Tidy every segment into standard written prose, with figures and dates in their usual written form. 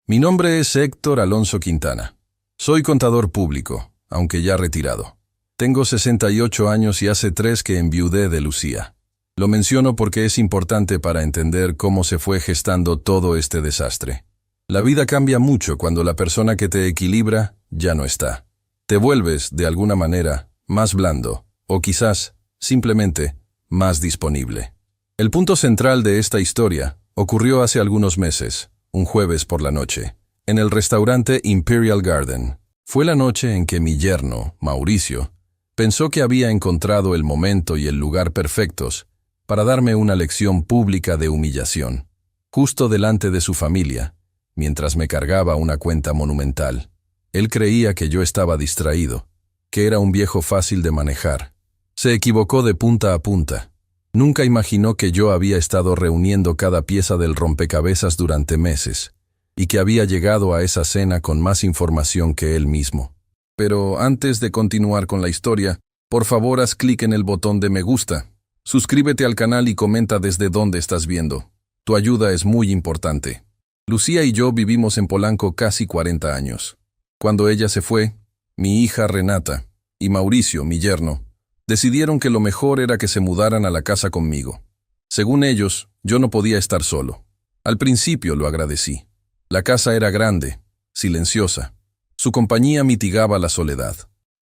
Mi nombre es Héctor Alonso Quintana. Soy contador público, aunque ya retirado. Tengo 68 años y hace 3 que enviudé de Lucía. Lo menciono porque es importante para entender cómo se fue gestando todo este desastre. La vida cambia mucho cuando la persona que te equilibra ya no está. Te vuelves, de alguna manera, más blando, o quizás, simplemente, más disponible. El punto central de esta historia ocurrió hace algunos meses, un jueves por la noche, en el restaurante Imperial Garden. Fue la noche en que mi yerno, Mauricio, pensó que había encontrado el momento y el lugar perfectos para darme una lección pública de humillación, justo delante de su familia, mientras me cargaba una cuenta monumental. Él creía que yo estaba distraído, que era un viejo fácil de manejar. Se equivocó de punta a punta. Nunca imaginó que yo había estado reuniendo cada pieza del rompecabezas durante meses, y que había llegado a esa cena con más información que él mismo. Pero antes de continuar con la historia, por favor haz clic en el botón de me gusta, suscríbete al canal y comenta desde dónde estás viendo. Tu ayuda es muy importante. Lucía y yo vivimos en Polanco casi 40 años. Cuando ella se fue, mi hija Renata y Mauricio, mi yerno, decidieron que lo mejor era que se mudaran a la casa conmigo. Según ellos, yo no podía estar solo. Al principio lo agradecí. La casa era grande, silenciosa. Su compañía mitigaba la soledad.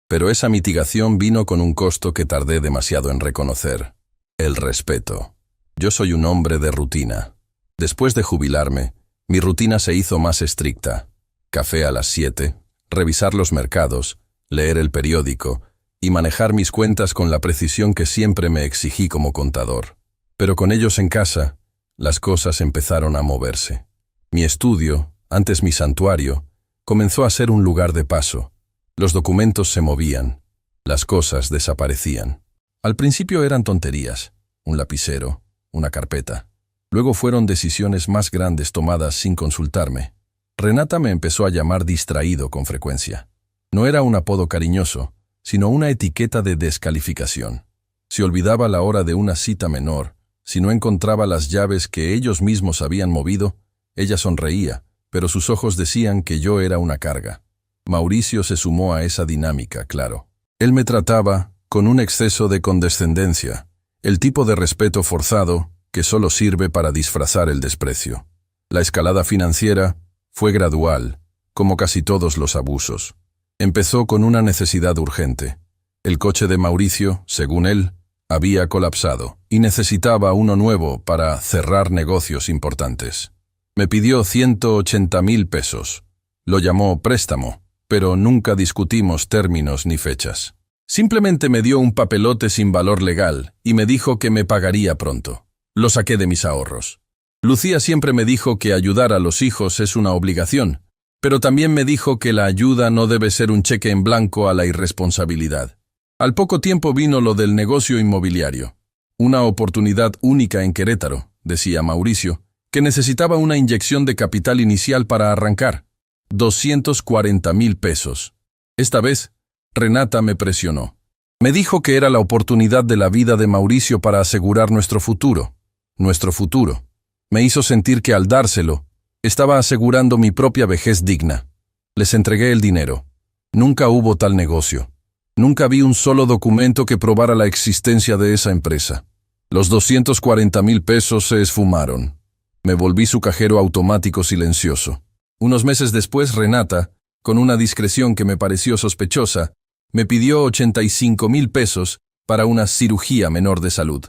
Pero esa mitigación vino con un costo que tardé demasiado en reconocer: el respeto. Yo soy un hombre de rutina. Después de jubilarme, mi rutina se hizo más estricta. Café a las 7, revisar los mercados, leer el periódico y manejar mis cuentas con la precisión que siempre me exigí como contador. Pero con ellos en casa, las cosas empezaron a moverse. Mi estudio, antes mi santuario, comenzó a ser un lugar de paso. Los documentos se movían, las cosas desaparecían. Al principio eran tonterías, un lapicero, una carpeta. Luego fueron decisiones más grandes tomadas sin consultarme. Renata me empezó a llamar distraído con frecuencia. No era un apodo cariñoso, sino una etiqueta de descalificación. Si olvidaba la hora de una cita menor, si no encontraba las llaves que ellos mismos habían movido, ella sonreía, pero sus ojos decían que yo era una carga. Mauricio se sumó a esa dinámica, claro. Él me trataba con un exceso de condescendencia, el tipo de respeto forzado que solo sirve para disfrazar el desprecio. La escalada financiera fue gradual, como casi todos los abusos. Empezó con una necesidad urgente. El coche de Mauricio, según él, había colapsado y necesitaba uno nuevo para cerrar negocios importantes. Me pidió 180,000 pesos. Lo llamó préstamo, pero nunca discutimos términos ni fechas. Simplemente me dio un papelote sin valor legal y me dijo que me pagaría pronto. Lo saqué de mis ahorros. Lucía siempre me dijo que ayudar a los hijos es una obligación, pero también me dijo que la ayuda no debe ser un cheque en blanco a la irresponsabilidad. Al poco tiempo vino lo del negocio inmobiliario. Una oportunidad única en Querétaro, decía Mauricio, que necesitaba una inyección de capital inicial para arrancar. 240,000 pesos. Esta vez, Renata me presionó. Me dijo que era la oportunidad de la vida de Mauricio para asegurar nuestro futuro. Nuestro futuro. Me hizo sentir que al dárselo, estaba asegurando mi propia vejez digna. Les entregué el dinero. Nunca hubo tal negocio. Nunca vi un solo documento que probara la existencia de esa empresa. Los 240,000 pesos se esfumaron. Me volví su cajero automático silencioso. Unos meses después, Renata, con una discreción que me pareció sospechosa, me pidió 85,000 pesos para una cirugía menor de salud.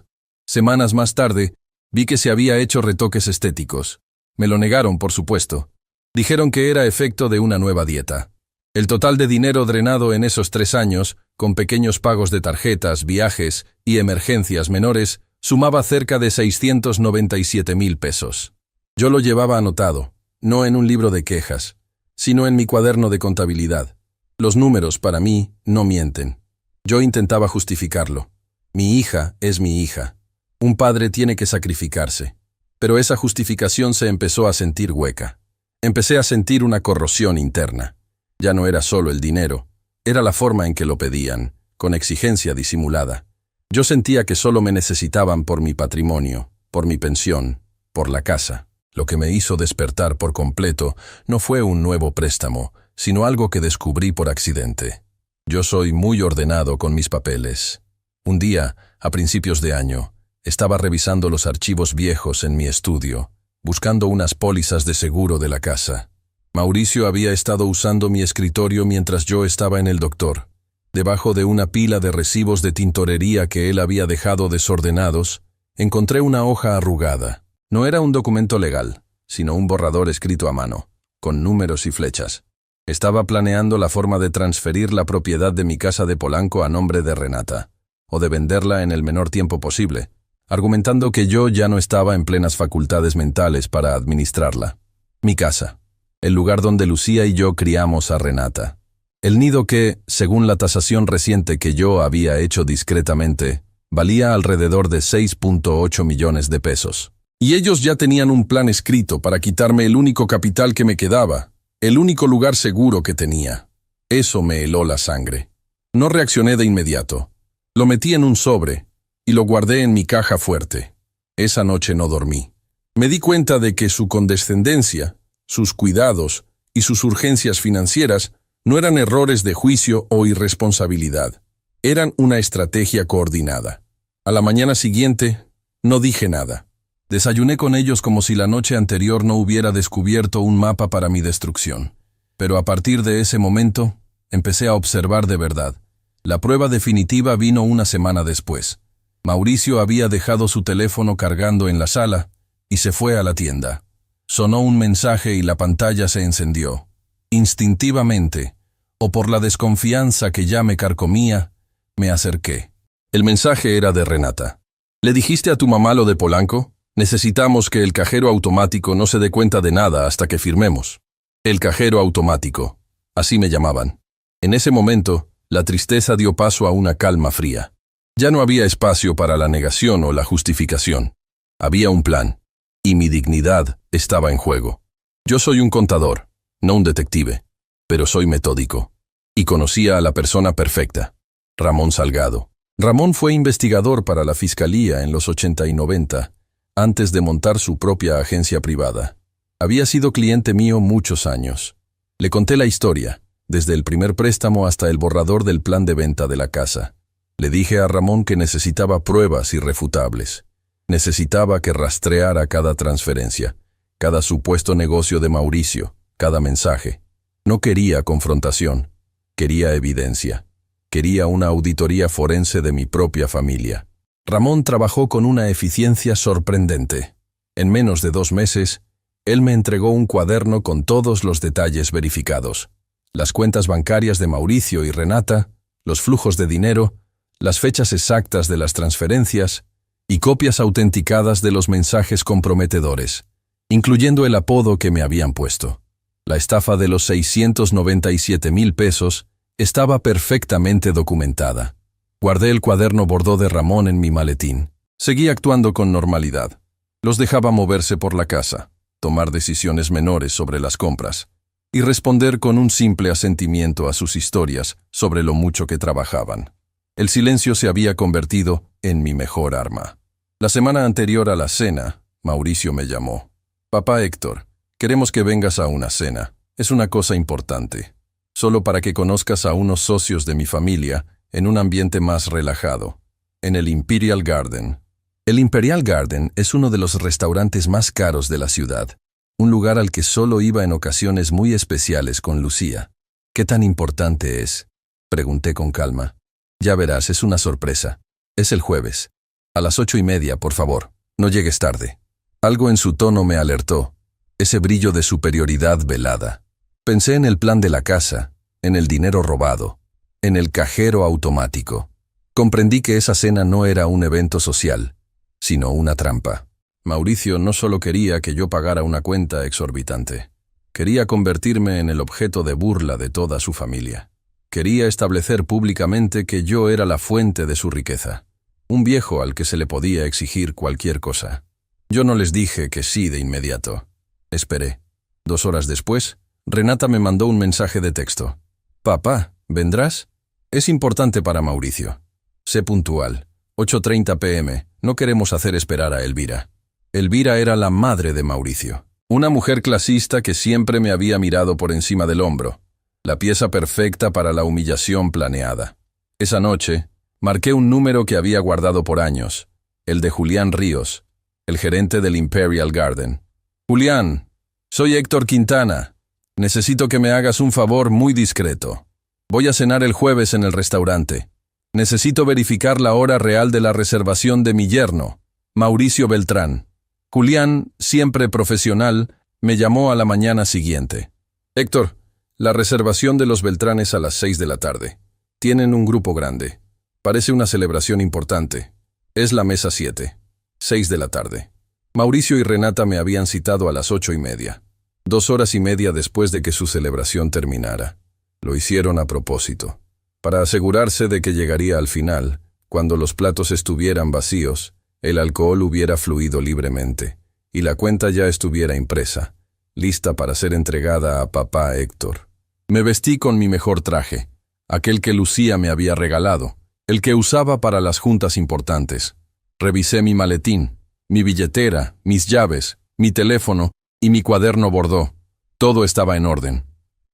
Semanas más tarde, vi que se había hecho retoques estéticos. Me lo negaron, por supuesto. Dijeron que era efecto de una nueva dieta. El total de dinero drenado en esos 3 años, con pequeños pagos de tarjetas, viajes y emergencias menores, sumaba cerca de 697,000 pesos. Yo lo llevaba anotado, no en un libro de quejas, sino en mi cuaderno de contabilidad. Los números, para mí, no mienten. Yo intentaba justificarlo. Mi hija es mi hija. Un padre tiene que sacrificarse. Pero esa justificación se empezó a sentir hueca. Empecé a sentir una corrosión interna. Ya no era solo el dinero, era la forma en que lo pedían, con exigencia disimulada. Yo sentía que solo me necesitaban por mi patrimonio, por mi pensión, por la casa. Lo que me hizo despertar por completo no fue un nuevo préstamo, sino algo que descubrí por accidente. Yo soy muy ordenado con mis papeles. Un día, a principios de año, estaba revisando los archivos viejos en mi estudio, buscando unas pólizas de seguro de la casa. Mauricio había estado usando mi escritorio mientras yo estaba en el doctor. Debajo de una pila de recibos de tintorería que él había dejado desordenados, encontré una hoja arrugada. No era un documento legal, sino un borrador escrito a mano, con números y flechas. Estaba planeando la forma de transferir la propiedad de mi casa de Polanco a nombre de Renata, o de venderla en el menor tiempo posible, argumentando que yo ya no estaba en plenas facultades mentales para administrarla. Mi casa, el lugar donde Lucía y yo criamos a Renata. El nido que, según la tasación reciente que yo había hecho discretamente, valía alrededor de 6.8 millones de pesos. Y ellos ya tenían un plan escrito para quitarme el único capital que me quedaba, el único lugar seguro que tenía. Eso me heló la sangre. No reaccioné de inmediato. Lo metí en un sobre y lo guardé en mi caja fuerte. Esa noche no dormí. Me di cuenta de que su condescendencia, sus cuidados y sus urgencias financieras no eran errores de juicio o irresponsabilidad. Eran una estrategia coordinada. A la mañana siguiente, no dije nada. Desayuné con ellos como si la noche anterior no hubiera descubierto un mapa para mi destrucción. Pero a partir de ese momento, empecé a observar de verdad. La prueba definitiva vino una semana después. Mauricio había dejado su teléfono cargando en la sala y se fue a la tienda. Sonó un mensaje y la pantalla se encendió. Instintivamente, o por la desconfianza que ya me carcomía, me acerqué. El mensaje era de Renata. ¿Le dijiste a tu mamá lo de Polanco? Necesitamos que el cajero automático no se dé cuenta de nada hasta que firmemos. El cajero automático. Así me llamaban. En ese momento, la tristeza dio paso a una calma fría. Ya no había espacio para la negación o la justificación. Había un plan, y mi dignidad estaba en juego. Yo soy un contador, no un detective, pero soy metódico. Y conocía a la persona perfecta, Ramón Salgado. Ramón fue investigador para la Fiscalía en los 80 y 90, antes de montar su propia agencia privada. Había sido cliente mío muchos años. Le conté la historia, desde el primer préstamo hasta el borrador del plan de venta de la casa. Le dije a Ramón que necesitaba pruebas irrefutables. Necesitaba que rastreara cada transferencia, cada supuesto negocio de Mauricio, cada mensaje. No quería confrontación, quería evidencia. Quería una auditoría forense de mi propia familia. Ramón trabajó con una eficiencia sorprendente. En menos de 2 meses, él me entregó un cuaderno con todos los detalles verificados. Las cuentas bancarias de Mauricio y Renata, los flujos de dinero, las fechas exactas de las transferencias y copias autenticadas de los mensajes comprometedores, incluyendo el apodo que me habían puesto. La estafa de los 697,000 pesos estaba perfectamente documentada. Guardé el cuaderno bordó de Ramón en mi maletín. Seguí actuando con normalidad. Los dejaba moverse por la casa, tomar decisiones menores sobre las compras y responder con un simple asentimiento a sus historias sobre lo mucho que trabajaban. El silencio se había convertido en mi mejor arma. La semana anterior a la cena, Mauricio me llamó. «Papá Héctor, queremos que vengas a una cena. Es una cosa importante. Solo para que conozcas a unos socios de mi familia en un ambiente más relajado. En el Imperial Garden». El Imperial Garden es uno de los restaurantes más caros de la ciudad. Un lugar al que solo iba en ocasiones muy especiales con Lucía. «¿Qué tan importante es?», pregunté con calma. «Ya verás, es una sorpresa. Es el jueves. A las 8:30, por favor. No llegues tarde». Algo en su tono me alertó. Ese brillo de superioridad velada. Pensé en el plan de la casa, en el dinero robado, en el cajero automático. Comprendí que esa cena no era un evento social, sino una trampa. Mauricio no solo quería que yo pagara una cuenta exorbitante. Quería convertirme en el objeto de burla de toda su familia. Quería establecer públicamente que yo era la fuente de su riqueza, un viejo al que se le podía exigir cualquier cosa. Yo no les dije que sí de inmediato. Esperé. 2 horas después, Renata me mandó un mensaje de texto. «Papá, ¿vendrás? Es importante para Mauricio. Sé puntual. 8:30 p.m. No queremos hacer esperar a Elvira». Elvira era la madre de Mauricio. Una mujer clasista que siempre me había mirado por encima del hombro. La pieza perfecta para la humillación planeada. Esa noche, marqué un número que había guardado por años. El de Julián Ríos, el gerente del Imperial Garden. Julián, soy Héctor Quintana. Necesito que me hagas un favor muy discreto. Voy a cenar el jueves en el restaurante. Necesito verificar la hora real de la reservación de mi yerno, Mauricio Beltrán. Julián, siempre profesional, me llamó a la mañana siguiente. Héctor, la reservación de los Beltranes a las 6 de la tarde. Tienen un grupo grande. Parece una celebración importante. Es la mesa 7. 6 de la tarde. Mauricio y Renata me habían citado a las 8:30. 2 horas y media después de que su celebración terminara. Lo hicieron a propósito, para asegurarse de que llegaría al final, cuando los platos estuvieran vacíos, el alcohol hubiera fluido libremente, y la cuenta ya estuviera impresa, lista para ser entregada a papá Héctor. Me vestí con mi mejor traje, aquel que Lucía me había regalado, el que usaba para las juntas importantes. Revisé mi maletín, mi billetera, mis llaves, mi teléfono y mi cuaderno bordó. Todo estaba en orden.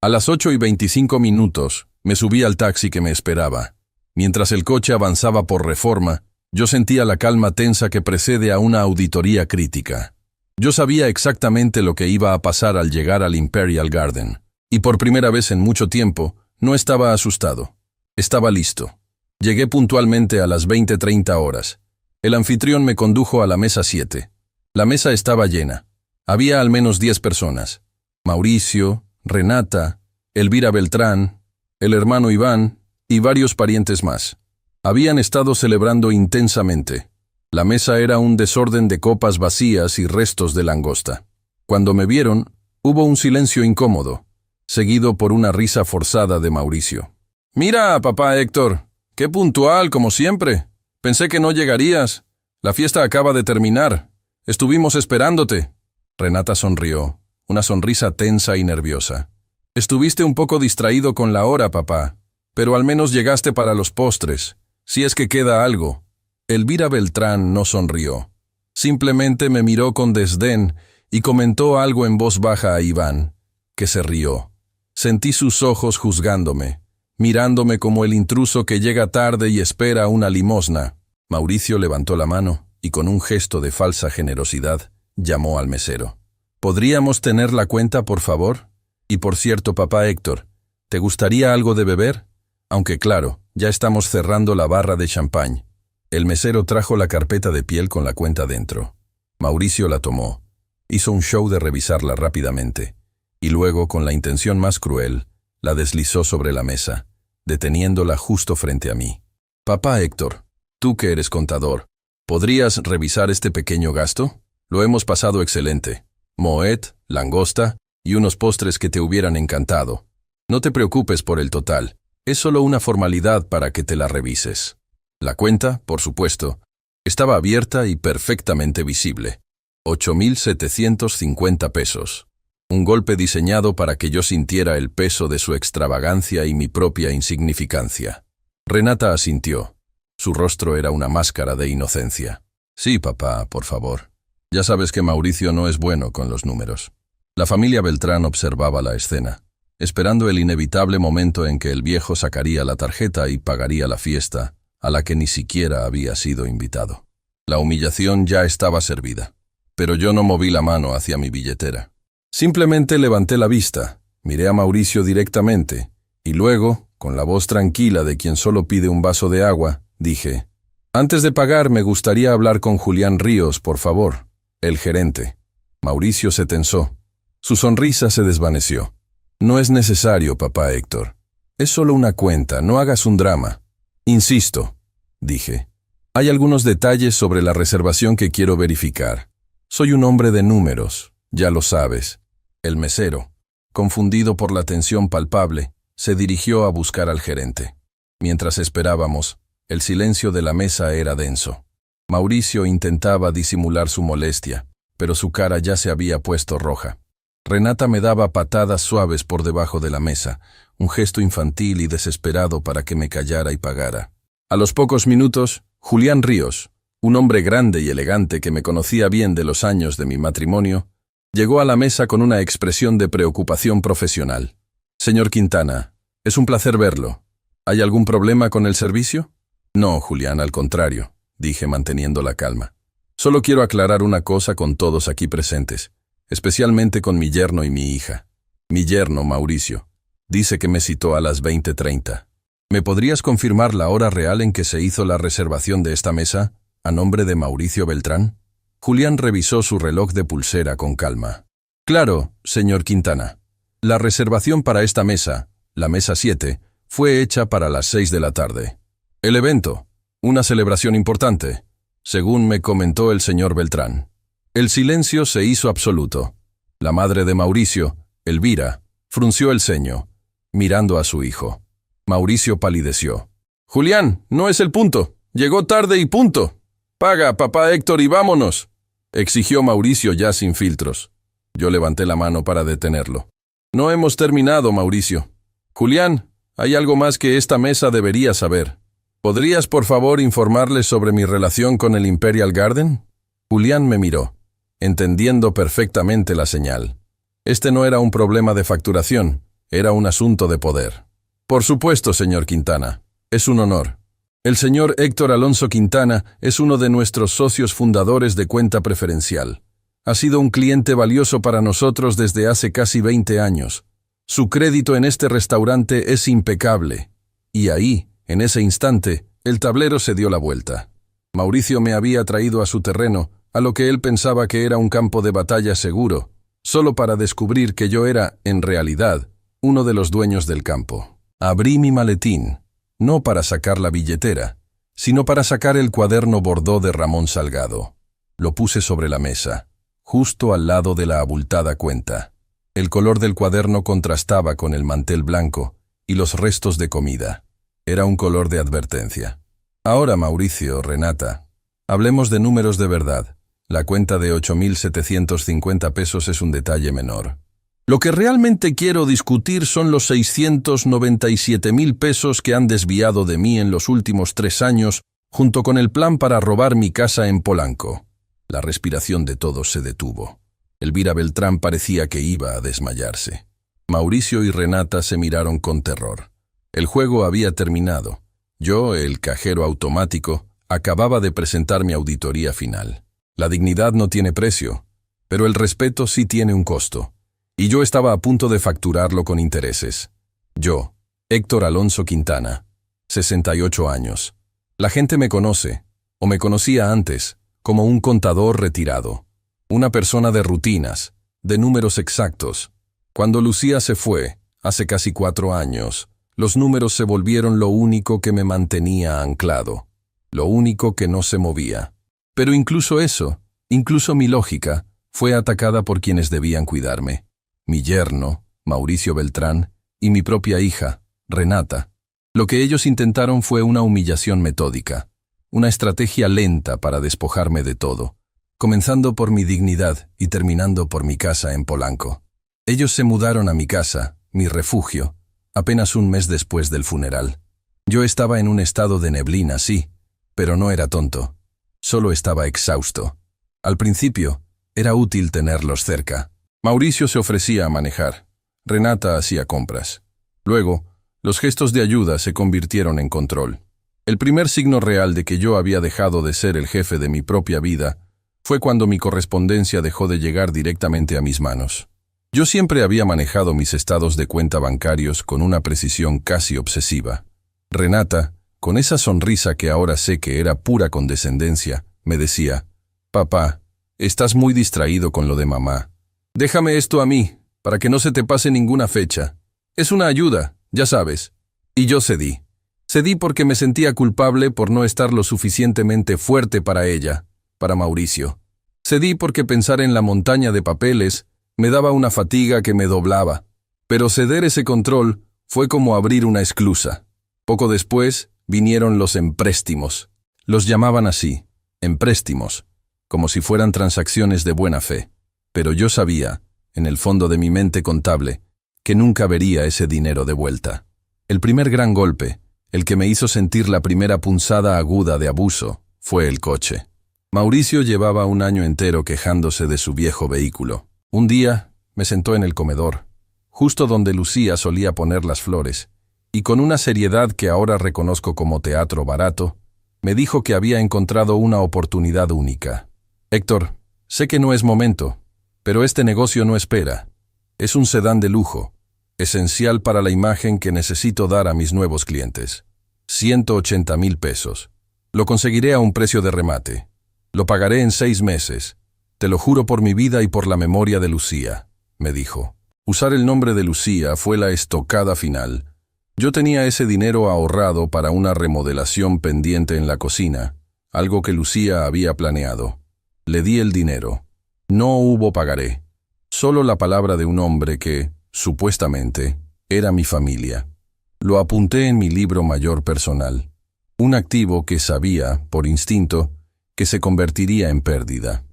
A las 8:25 me subí al taxi que me esperaba. Mientras el coche avanzaba por Reforma, yo sentía la calma tensa que precede a una auditoría crítica. Yo sabía exactamente lo que iba a pasar al llegar al Imperial Garden, y por primera vez en mucho tiempo no estaba asustado. Estaba listo. Llegué puntualmente a las 20:30 horas. El anfitrión me condujo a la mesa 7. La mesa estaba llena. Había al menos 10 personas. Mauricio, Renata, Elvira Beltrán, el hermano Iván y varios parientes más. Habían estado celebrando intensamente. La mesa era un desorden de copas vacías y restos de langosta. Cuando me vieron, hubo un silencio incómodo, seguido por una risa forzada de Mauricio. «Mira, papá Héctor, qué puntual, como siempre. Pensé que no llegarías. La fiesta acaba de terminar. Estuvimos esperándote». Renata sonrió, una sonrisa tensa y nerviosa. «Estuviste un poco distraído con la hora, papá, pero al menos llegaste para los postres, si es que queda algo». Elvira Beltrán no sonrió. Simplemente me miró con desdén y comentó algo en voz baja a Iván, que se rió. Sentí sus ojos juzgándome, mirándome como el intruso que llega tarde y espera una limosna. Mauricio levantó la mano y con un gesto de falsa generosidad llamó al mesero. «¿Podríamos tener la cuenta, por favor? Y por cierto, papá Héctor, ¿te gustaría algo de beber? Aunque claro, ya estamos cerrando la barra de champán». El mesero trajo la carpeta de piel con la cuenta dentro. Mauricio la tomó. Hizo un show de revisarla rápidamente, y luego, con la intención más cruel, la deslizó sobre la mesa, deteniéndola justo frente a mí. «Papá Héctor, tú que eres contador, ¿podrías revisar este pequeño gasto? Lo hemos pasado excelente. Moet, langosta y unos postres que te hubieran encantado. No te preocupes por el total, es solo una formalidad para que te la revises». La cuenta, por supuesto, estaba abierta y perfectamente visible. 8.750 pesos. Un golpe diseñado para que yo sintiera el peso de su extravagancia y mi propia insignificancia. Renata asintió. Su rostro era una máscara de inocencia. «Sí, papá, por favor. Ya sabes que Mauricio no es bueno con los números». La familia Beltrán observaba la escena, esperando el inevitable momento en que el viejo sacaría la tarjeta y pagaría la fiesta, a la que ni siquiera había sido invitado. La humillación ya estaba servida, pero yo no moví la mano hacia mi billetera. Simplemente levanté la vista, miré a Mauricio directamente, y luego, con la voz tranquila de quien solo pide un vaso de agua, dije: «Antes de pagar me gustaría hablar con Julián Ríos, por favor, el gerente». Mauricio se tensó. Su sonrisa se desvaneció. «No es necesario, papá Héctor. Es solo una cuenta, no hagas un drama». «Insisto», dije. «Hay algunos detalles sobre la reservación que quiero verificar. Soy un hombre de números, ya lo sabes». El mesero, confundido por la tensión palpable, se dirigió a buscar al gerente. Mientras esperábamos, el silencio de la mesa era denso. Mauricio intentaba disimular su molestia, pero su cara ya se había puesto roja. Renata me daba patadas suaves por debajo de la mesa, un gesto infantil y desesperado para que me callara y pagara. A los pocos minutos, Julián Ríos, Un hombre grande y elegante que me conocía bien de los años de mi matrimonio, llegó a la mesa con una expresión de preocupación profesional. «Señor Quintana, es un placer verlo. ¿Hay algún problema con el servicio?» «No, Julián, al contrario», dije manteniendo la calma. «Solo quiero aclarar una cosa con todos aquí presentes, especialmente con mi yerno y mi hija. Mi yerno, Mauricio, dice que me citó a las 20:30. ¿Me podrías confirmar la hora real en que se hizo la reservación de esta mesa, a nombre de Mauricio Beltrán?» Julián revisó su reloj de pulsera con calma. «Claro, señor Quintana. La reservación para esta mesa, la mesa 7, fue hecha para las 6 de la tarde. El evento, una celebración importante, según me comentó el señor Beltrán». El silencio se hizo absoluto. La madre de Mauricio, Elvira, frunció el ceño, mirando a su hijo. Mauricio palideció. «Julián, no es el punto. Llegó tarde y punto. Paga, papá Héctor, y vámonos», exigió Mauricio ya sin filtros. Yo levanté la mano para detenerlo. «No hemos terminado, Mauricio. Julián, hay algo más que esta mesa debería saber. ¿Podrías, por favor, informarles sobre mi relación con el Imperial Garden?» Julián me miró, entendiendo perfectamente la señal. Este no era un problema de facturación, era un asunto de poder. «Por supuesto, señor Quintana. Es un honor. El señor Héctor Alonso Quintana es uno de nuestros socios fundadores de Cuenta Preferencial. Ha sido un cliente valioso para nosotros desde hace casi 20 años. Su crédito en este restaurante es impecable». Y ahí, en ese instante, el tablero se dio la vuelta. Mauricio me había traído a su terreno, a lo que él pensaba que era un campo de batalla seguro, solo para descubrir que yo era, en realidad, uno de los dueños del campo. Abrí mi maletín, no para sacar la billetera, sino para sacar el cuaderno bordó de Ramón Salgado. Lo puse sobre la mesa, justo al lado de la abultada cuenta. El color del cuaderno contrastaba con el mantel blanco y los restos de comida. Era un color de advertencia. «Ahora, Mauricio, Renata, hablemos de números de verdad. La cuenta de 8.750 pesos es un detalle menor. Lo que realmente quiero discutir son los 697.000 pesos que han desviado de mí en los últimos 3 años, junto con el plan para robar mi casa en Polanco». La respiración de todos se detuvo. Elvira Beltrán parecía que iba a desmayarse. Mauricio y Renata se miraron con terror. El juego había terminado. Yo, el cajero automático, acababa de presentar mi auditoría final. La dignidad no tiene precio, pero el respeto sí tiene un costo. Y yo estaba a punto de facturarlo con intereses. Yo, Héctor Alonso Quintana, 68 años. La gente me conoce, o me conocía antes, como un contador retirado. Una persona de rutinas, de números exactos. Cuando Lucía se fue, hace casi 4 años, los números se volvieron lo único que me mantenía anclado, lo único que no se movía. Pero incluso eso, incluso mi lógica, fue atacada por quienes debían cuidarme. Mi yerno, Mauricio Beltrán, y mi propia hija, Renata. Lo que ellos intentaron fue una humillación metódica, una estrategia lenta para despojarme de todo, comenzando por mi dignidad y terminando por mi casa en Polanco. Ellos se mudaron a mi casa, mi refugio, apenas un mes después del funeral. Yo estaba en un estado de neblina, sí, pero no era tonto. Solo estaba exhausto. Al principio, era útil tenerlos cerca. Mauricio se ofrecía a manejar. Renata hacía compras. Luego, los gestos de ayuda se convirtieron en control. El primer signo real de que yo había dejado de ser el jefe de mi propia vida fue cuando mi correspondencia dejó de llegar directamente a mis manos. Yo siempre había manejado mis estados de cuenta bancarios con una precisión casi obsesiva. Renata, con esa sonrisa que ahora sé que era pura condescendencia, me decía: «Papá, estás muy distraído con lo de mamá. Déjame esto a mí, para que no se te pase ninguna fecha. Es una ayuda, ya sabes». Y yo cedí. Cedí porque me sentía culpable por no estar lo suficientemente fuerte para ella, para Mauricio. Cedí porque pensar en la montaña de papeles me daba una fatiga que me doblaba. Pero ceder ese control fue como abrir una esclusa. Poco después vinieron los empréstimos. Los llamaban así, empréstimos, como si fueran transacciones de buena fe. Pero yo sabía, en el fondo de mi mente contable, que nunca vería ese dinero de vuelta. El primer gran golpe, el que me hizo sentir la primera punzada aguda de abuso, fue el coche. Mauricio llevaba un año entero quejándose de su viejo vehículo. Un día me sentó en el comedor, justo donde Lucía solía poner las flores, y con una seriedad que ahora reconozco como teatro barato, me dijo que había encontrado una oportunidad única. Héctor, sé que no es momento, pero este negocio no espera. Es un sedán de lujo, esencial para la imagen que necesito dar a mis nuevos clientes. 180,000 pesos. Lo conseguiré a un precio de remate. Lo pagaré en 6 meses. Te lo juro por mi vida y por la memoria de Lucía, me dijo. Usar el nombre de Lucía fue la estocada final. Yo tenía ese dinero ahorrado para una remodelación pendiente en la cocina, algo que Lucía había planeado. Le di el dinero. No hubo pagaré. Solo la palabra de un hombre que, supuestamente, era mi familia. Lo apunté en mi libro mayor personal. Un activo que sabía, por instinto, que se convertiría en pérdida.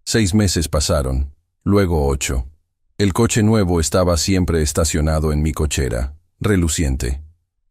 6 meses pasaron, luego 8. El coche nuevo estaba siempre estacionado en mi cochera, reluciente.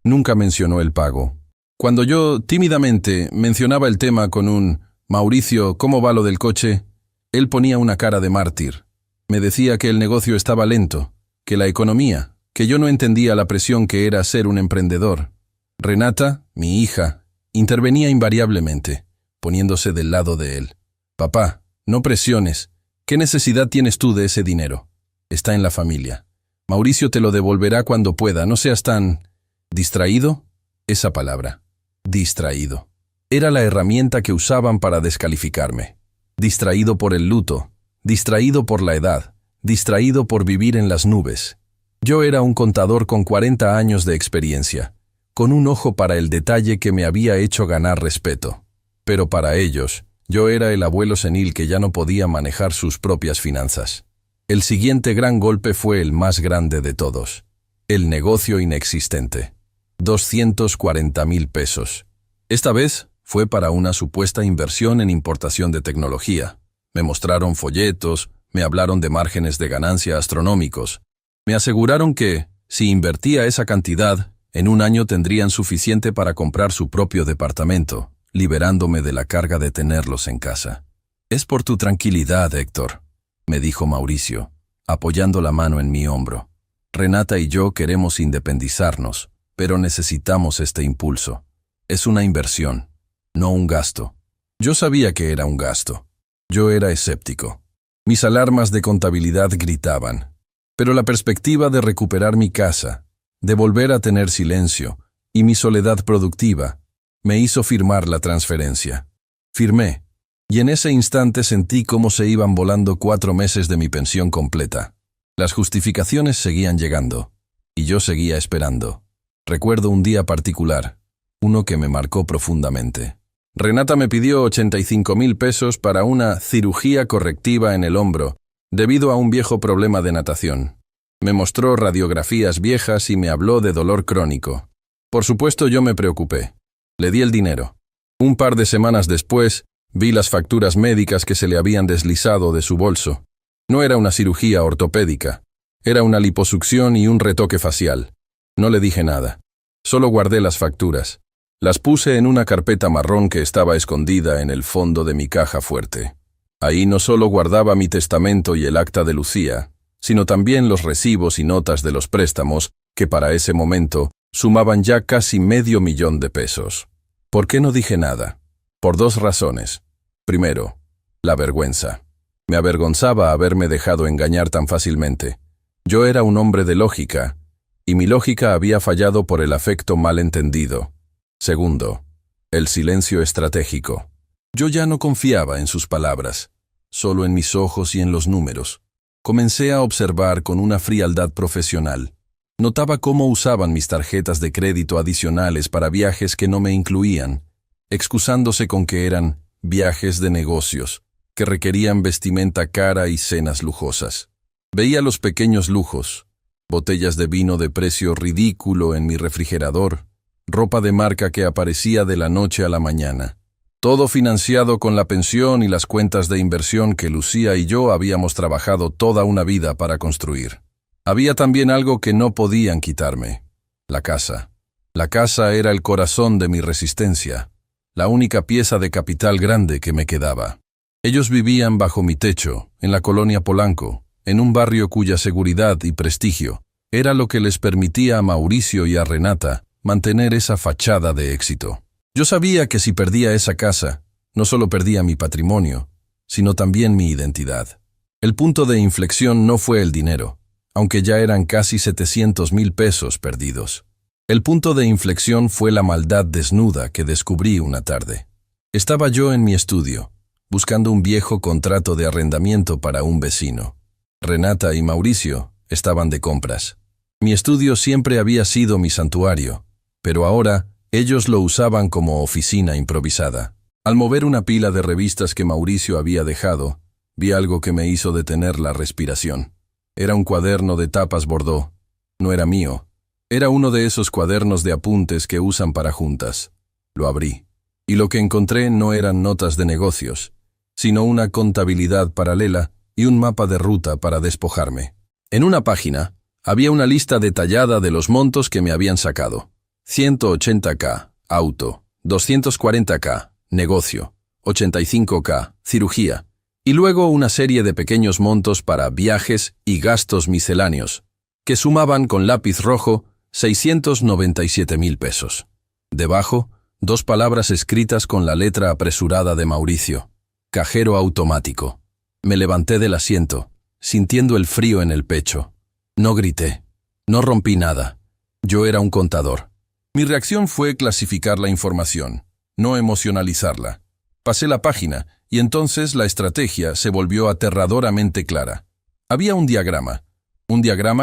Nunca mencionó el pago. Cuando yo, tímidamente, mencionaba el tema con un «Mauricio, ¿cómo va lo del coche?», él ponía una cara de mártir. Me decía que el negocio estaba lento, que la economía, que yo no entendía la presión que era ser un emprendedor. Renata, mi hija, intervenía invariablemente, poniéndose del lado de él. «Papá, no presiones. ¿Qué necesidad tienes tú de ese dinero? Está en la familia. Mauricio te lo devolverá cuando pueda. No seas tan... ¿Distraído?» Esa palabra. Distraído. Era la herramienta que usaban para descalificarme. Distraído por el luto. Distraído por la edad. Distraído por vivir en las nubes. Yo era un contador con 40 años de experiencia, con un ojo para el detalle que me había hecho ganar respeto. Pero para ellos, yo era el abuelo senil que ya no podía manejar sus propias finanzas. El siguiente gran golpe fue el más grande de todos. El negocio inexistente. 240,000 pesos. Esta vez fue para una supuesta inversión en importación de tecnología. Me mostraron folletos, me hablaron de márgenes de ganancia astronómicos. Me aseguraron que, si invertía esa cantidad, en un año tendrían suficiente para comprar su propio departamento, liberándome de la carga de tenerlos en casa. «Es por tu tranquilidad, Héctor», me dijo Mauricio, apoyando la mano en mi hombro. «Renata y yo queremos independizarnos, pero necesitamos este impulso. Es una inversión, no un gasto». Yo sabía que era un gasto. Yo era escéptico. Mis alarmas de contabilidad gritaban. Pero la perspectiva de recuperar mi casa, de volver a tener silencio y mi soledad productiva, me hizo firmar la transferencia. Firmé, y en ese instante sentí cómo se iban volando 4 meses de mi pensión completa. Las justificaciones seguían llegando, y yo seguía esperando. Recuerdo un día particular, uno que me marcó profundamente. Renata me pidió 85,000 pesos para una cirugía correctiva en el hombro, debido a un viejo problema de natación. Me mostró radiografías viejas y me habló de dolor crónico. Por supuesto, yo me preocupé. Le di el dinero. Un par de semanas después, vi las facturas médicas que se le habían deslizado de su bolso. No era una cirugía ortopédica. Era una liposucción y un retoque facial. No le dije nada. Solo guardé las facturas. Las puse en una carpeta marrón que estaba escondida en el fondo de mi caja fuerte. Ahí no solo guardaba mi testamento y el acta de Lucía, sino también los recibos y notas de los préstamos, que para ese momento sumaban ya casi $500,000 de pesos. ¿Por qué no dije nada? Por 2 razones. Primero, la vergüenza. Me avergonzaba haberme dejado engañar tan fácilmente. Yo era un hombre de lógica, y mi lógica había fallado por el afecto mal entendido. Segundo, el silencio estratégico. Yo ya no confiaba en sus palabras, solo en mis ojos y en los números. Comencé a observar con una frialdad profesional. Notaba cómo usaban mis tarjetas de crédito adicionales para viajes que no me incluían, excusándose con que eran viajes de negocios, que requerían vestimenta cara y cenas lujosas. Veía los pequeños lujos, botellas de vino de precio ridículo en mi refrigerador, ropa de marca que aparecía de la noche a la mañana. Todo financiado con la pensión y las cuentas de inversión que Lucía y yo habíamos trabajado toda una vida para construir. Había también algo que no podían quitarme: la casa. La casa era el corazón de mi resistencia. la única pieza de capital grande que me quedaba. Ellos vivían bajo mi techo, en la colonia Polanco, en un barrio cuya seguridad y prestigio era lo que les permitía a Mauricio y a Renata mantener esa fachada de éxito. Yo sabía que si perdía esa casa, no solo perdía mi patrimonio, sino también mi identidad. El punto de inflexión no fue el dinero, aunque ya eran casi 700,000 pesos perdidos. El punto de inflexión fue la maldad desnuda que descubrí una tarde. Estaba yo en mi estudio, buscando un viejo contrato de arrendamiento para un vecino. Renata y Mauricio estaban de compras. Mi estudio siempre había sido mi santuario, pero ahora ellos lo usaban como oficina improvisada. Al mover una pila de revistas que Mauricio había dejado, vi algo que me hizo detener la respiración. Era un cuaderno de tapas bordó. No era mío. Era uno de esos cuadernos de apuntes que usan para juntas. Lo abrí, y lo que encontré no eran notas de negocios, sino una contabilidad paralela y un mapa de ruta para despojarme. En una página había una lista detallada de los montos que me habían sacado. 180K, auto, 240K, negocio, 85K, cirugía, y luego una serie de pequeños montos para viajes y gastos misceláneos, que sumaban con lápiz rojo 697,000 pesos. Debajo, 2 palabras escritas con la letra apresurada de Mauricio: cajero automático. Me levanté del asiento, sintiendo el frío en el pecho. No grité, no rompí nada. Yo era un contador. Mi reacción fue clasificar la información, no emocionalizarla. Pasé la página y entonces la estrategia se volvió aterradoramente clara. Había un diagrama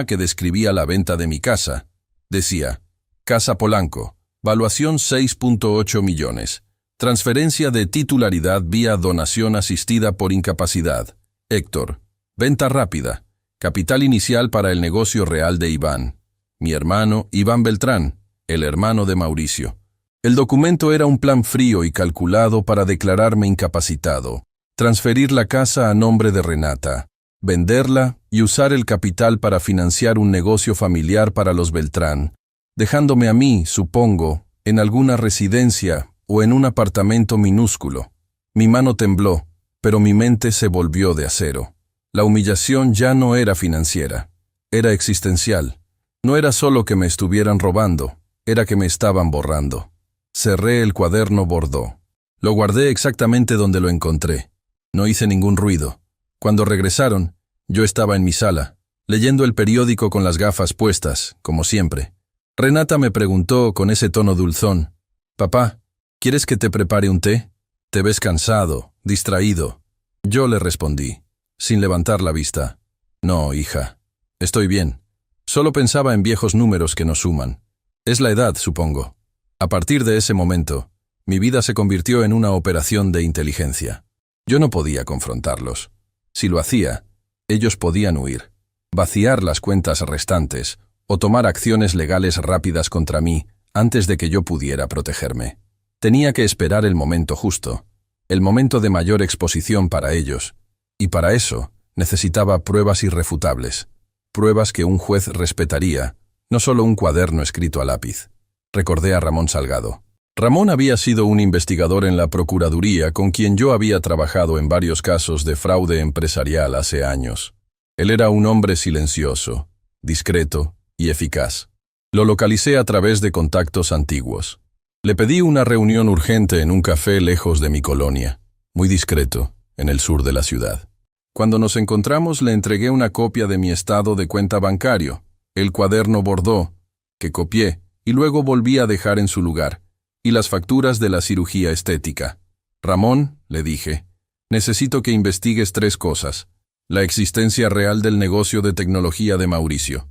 que describía la venta de mi casa. Decía: Casa Polanco, valuación 6.8 millones, transferencia de titularidad vía donación asistida por incapacidad. Héctor, venta rápida, capital inicial para el negocio real de Iván. Mi hermano, Iván Beltrán, el hermano de Mauricio. El documento era un plan frío y calculado para declararme incapacitado, transferir la casa a nombre de Renata, venderla y usar el capital para financiar un negocio familiar para los Beltrán, dejándome a mí, supongo, en alguna residencia o en un apartamento minúsculo. Mi mano tembló, pero mi mente se volvió de acero. La humillación ya no era financiera, era existencial. No era solo que me estuvieran robando, era que me estaban borrando. Cerré el cuaderno bordó. Lo guardé exactamente donde lo encontré. No hice ningún ruido. Cuando regresaron, yo estaba en mi sala, leyendo el periódico con las gafas puestas, como siempre. Renata me preguntó con ese tono dulzón: «Papá, ¿quieres que te prepare un té? Te ves cansado, distraído». Yo le respondí, sin levantar la vista: «No, hija, estoy bien. Solo pensaba en viejos números que nos suman. Es la edad, supongo». A partir de ese momento, mi vida se convirtió en una operación de inteligencia. Yo no podía confrontarlos. Si lo hacía, ellos podían huir, vaciar las cuentas restantes o tomar acciones legales rápidas contra mí antes de que yo pudiera protegerme. Tenía que esperar el momento justo, el momento de mayor exposición para ellos, y para eso necesitaba pruebas irrefutables, pruebas que un juez respetaría, no solo un cuaderno escrito a lápiz. Recordé a Ramón Salgado. Ramón había sido un investigador en la Procuraduría con quien yo había trabajado en varios casos de fraude empresarial hace años. Él era un hombre silencioso, discreto y eficaz. Lo localicé a través de contactos antiguos. Le pedí una reunión urgente en un café lejos de mi colonia, muy discreto, en el sur de la ciudad. Cuando nos encontramos le entregué una copia de mi estado de cuenta bancario, el cuaderno bordó, que copié y luego volví a dejar en su lugar, y las facturas de la cirugía estética. «Ramón», le dije, «necesito que investigues 3 cosas. La existencia real del negocio de tecnología de Mauricio.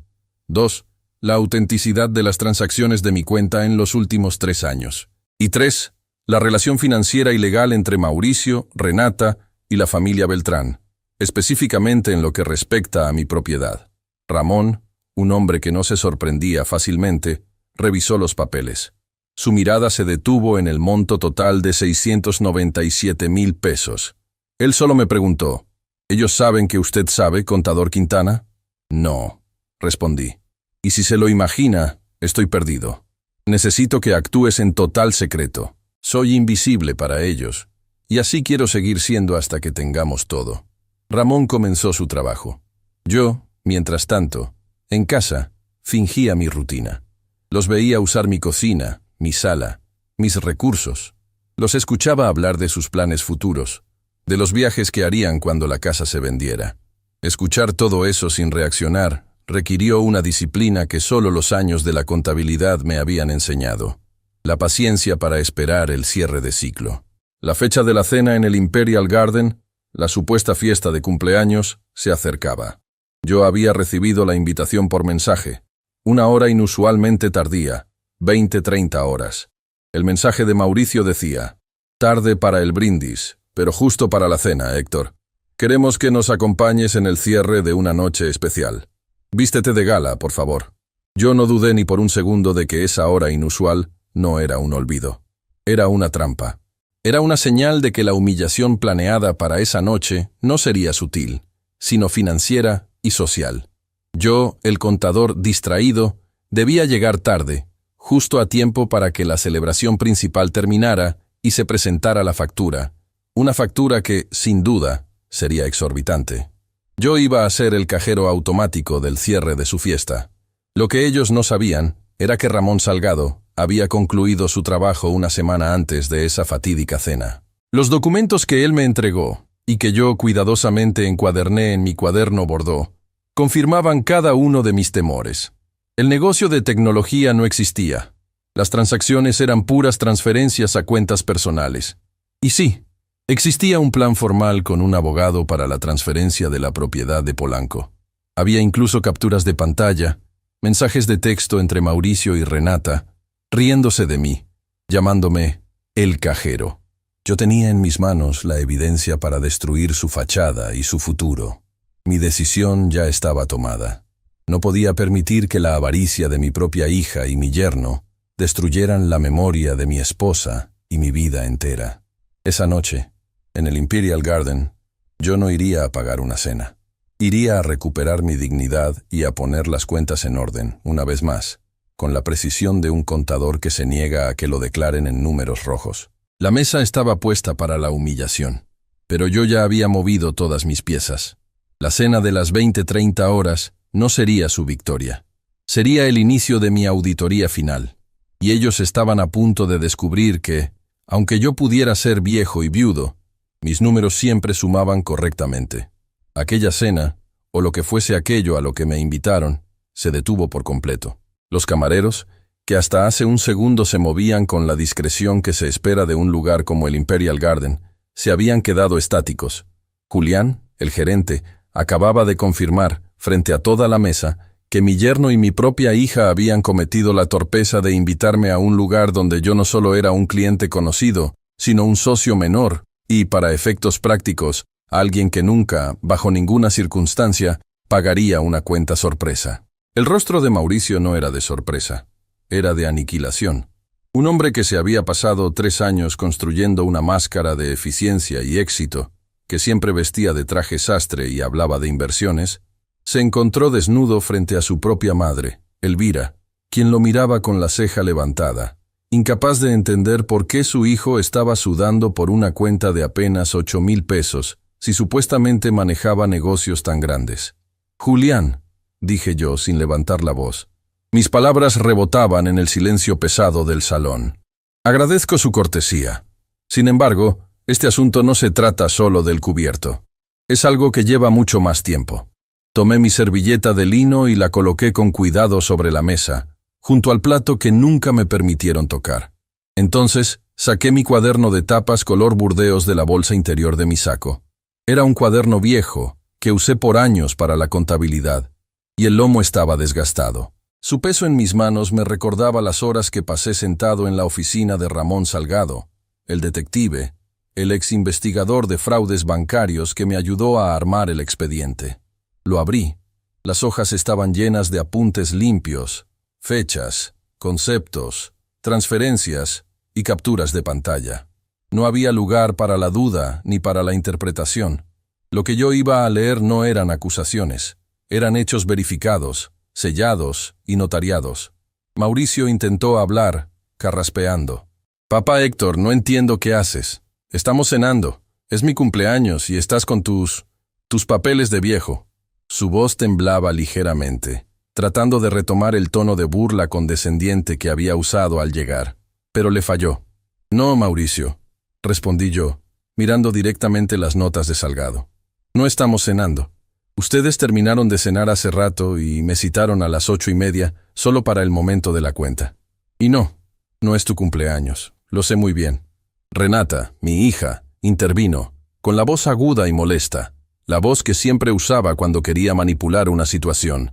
2. La autenticidad de las transacciones de mi cuenta en los últimos 3 años. Y 3. La relación financiera y legal entre Mauricio, Renata y la familia Beltrán, específicamente en lo que respecta a mi propiedad». Ramón, un hombre que no se sorprendía fácilmente, revisó los papeles. Su mirada se detuvo en el monto total de 697,000 pesos. Él solo me preguntó: «¿Ellos saben que usted sabe, contador Quintana?» «No», respondí. «Y si se lo imagina, estoy perdido. Necesito que actúes en total secreto. Soy invisible para ellos, y así quiero seguir siendo hasta que tengamos todo. Ramón comenzó su trabajo. Yo, mientras tanto, en casa, fingía mi rutina. Los veía usar mi cocina, mi sala, mis recursos. Los escuchaba hablar de sus planes futuros, de los viajes que harían cuando la casa se vendiera. Escuchar todo eso sin reaccionar requirió una disciplina que solo los años de la contabilidad me habían enseñado. La paciencia para esperar el cierre de ciclo. La fecha de la cena en el Imperial Garden, la supuesta fiesta de cumpleaños, se acercaba. Yo había recibido la invitación por mensaje, una hora inusualmente tardía, 20-30 horas. El mensaje de Mauricio decía: tarde para el brindis, pero justo para la cena, Héctor. Queremos que nos acompañes en el cierre de una noche especial. Vístete de gala, por favor. Yo no dudé ni por un segundo de que esa hora inusual no era un olvido. Era una trampa. Era una señal de que la humillación planeada para esa noche no sería sutil, sino financiera y social. Yo, el contador distraído, debía llegar tarde, justo a tiempo para que la celebración principal terminara y se presentara la factura. Una factura que, sin duda, sería exorbitante. Yo iba a ser el cajero automático del cierre de su fiesta. Lo que ellos no sabían era que Ramón Salgado había concluido su trabajo una semana antes de esa fatídica cena. Los documentos que él me entregó, y que yo cuidadosamente encuaderné en mi cuaderno bordó, confirmaban cada uno de mis temores. El negocio de tecnología no existía. Las transacciones eran puras transferencias a cuentas personales. Y sí, existía un plan formal con un abogado para la transferencia de la propiedad de Polanco. Había incluso capturas de pantalla, mensajes de texto entre Mauricio y Renata, riéndose de mí, llamándome el cajero. Yo tenía en mis manos la evidencia para destruir su fachada y su futuro. Mi decisión ya estaba tomada. No podía permitir que la avaricia de mi propia hija y mi yerno destruyeran la memoria de mi esposa y mi vida entera. Esa noche, en el Imperial Garden, yo no iría a pagar una cena. Iría a recuperar mi dignidad y a poner las cuentas en orden, una vez más, con la precisión de un contador que se niega a que lo declaren en números rojos. La mesa estaba puesta para la humillación, pero yo ya había movido todas mis piezas. La cena de las 20-30 horas no sería su victoria. Sería el inicio de mi auditoría final, y ellos estaban a punto de descubrir que, aunque yo pudiera ser viejo y viudo, mis números siempre sumaban correctamente. Aquella cena, o lo que fuese aquello a lo que me invitaron, se detuvo por completo. Los camareros, que hasta hace un segundo se movían con la discreción que se espera de un lugar como el Imperial Garden, se habían quedado estáticos. Julián, el gerente, acababa de confirmar, frente a toda la mesa, que mi yerno y mi propia hija habían cometido la torpeza de invitarme a un lugar donde yo no solo era un cliente conocido, sino un socio menor, y, para efectos prácticos, alguien que nunca, bajo ninguna circunstancia, pagaría una cuenta sorpresa. El rostro de Mauricio no era de sorpresa, era de aniquilación. Un hombre que se había pasado 3 años construyendo una máscara de eficiencia y éxito, que siempre vestía de traje sastre y hablaba de inversiones, se encontró desnudo frente a su propia madre, Elvira, quien lo miraba con la ceja levantada, incapaz de entender por qué su hijo estaba sudando por una cuenta de apenas 8,000 pesos, si supuestamente manejaba negocios tan grandes. «Julián», dije yo sin levantar la voz. Mis palabras rebotaban en el silencio pesado del salón. «Agradezco su cortesía. Sin embargo, este asunto no se trata solo del cubierto. Es algo que lleva mucho más tiempo». Tomé mi servilleta de lino y la coloqué con cuidado sobre la mesa, junto al plato que nunca me permitieron tocar. Entonces, saqué mi cuaderno de tapas color burdeos de la bolsa interior de mi saco. Era un cuaderno viejo, que usé por años para la contabilidad, y el lomo estaba desgastado. Su peso en mis manos me recordaba las horas que pasé sentado en la oficina de Ramón Salgado, el detective, el ex investigador de fraudes bancarios que me ayudó a armar el expediente. Lo abrí. Las hojas estaban llenas de apuntes limpios, fechas, conceptos, transferencias y capturas de pantalla. No había lugar para la duda ni para la interpretación. Lo que yo iba a leer no eran acusaciones, eran hechos verificados, sellados y notariados. Mauricio intentó hablar, carraspeando. Papá Héctor, no entiendo qué haces. Estamos cenando. Es mi cumpleaños y estás con tus papeles de viejo. Su voz temblaba ligeramente, tratando de retomar el tono de burla condescendiente que había usado al llegar, pero le falló. No, Mauricio, respondí yo, mirando directamente las notas de Salgado. No estamos cenando. Ustedes terminaron de cenar hace rato y me citaron a las 8:30 solo para el momento de la cuenta. Y no es tu cumpleaños, lo sé muy bien. Renata, mi hija, intervino, con la voz aguda y molesta, la voz que siempre usaba cuando quería manipular una situación.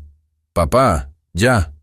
Papá, ya.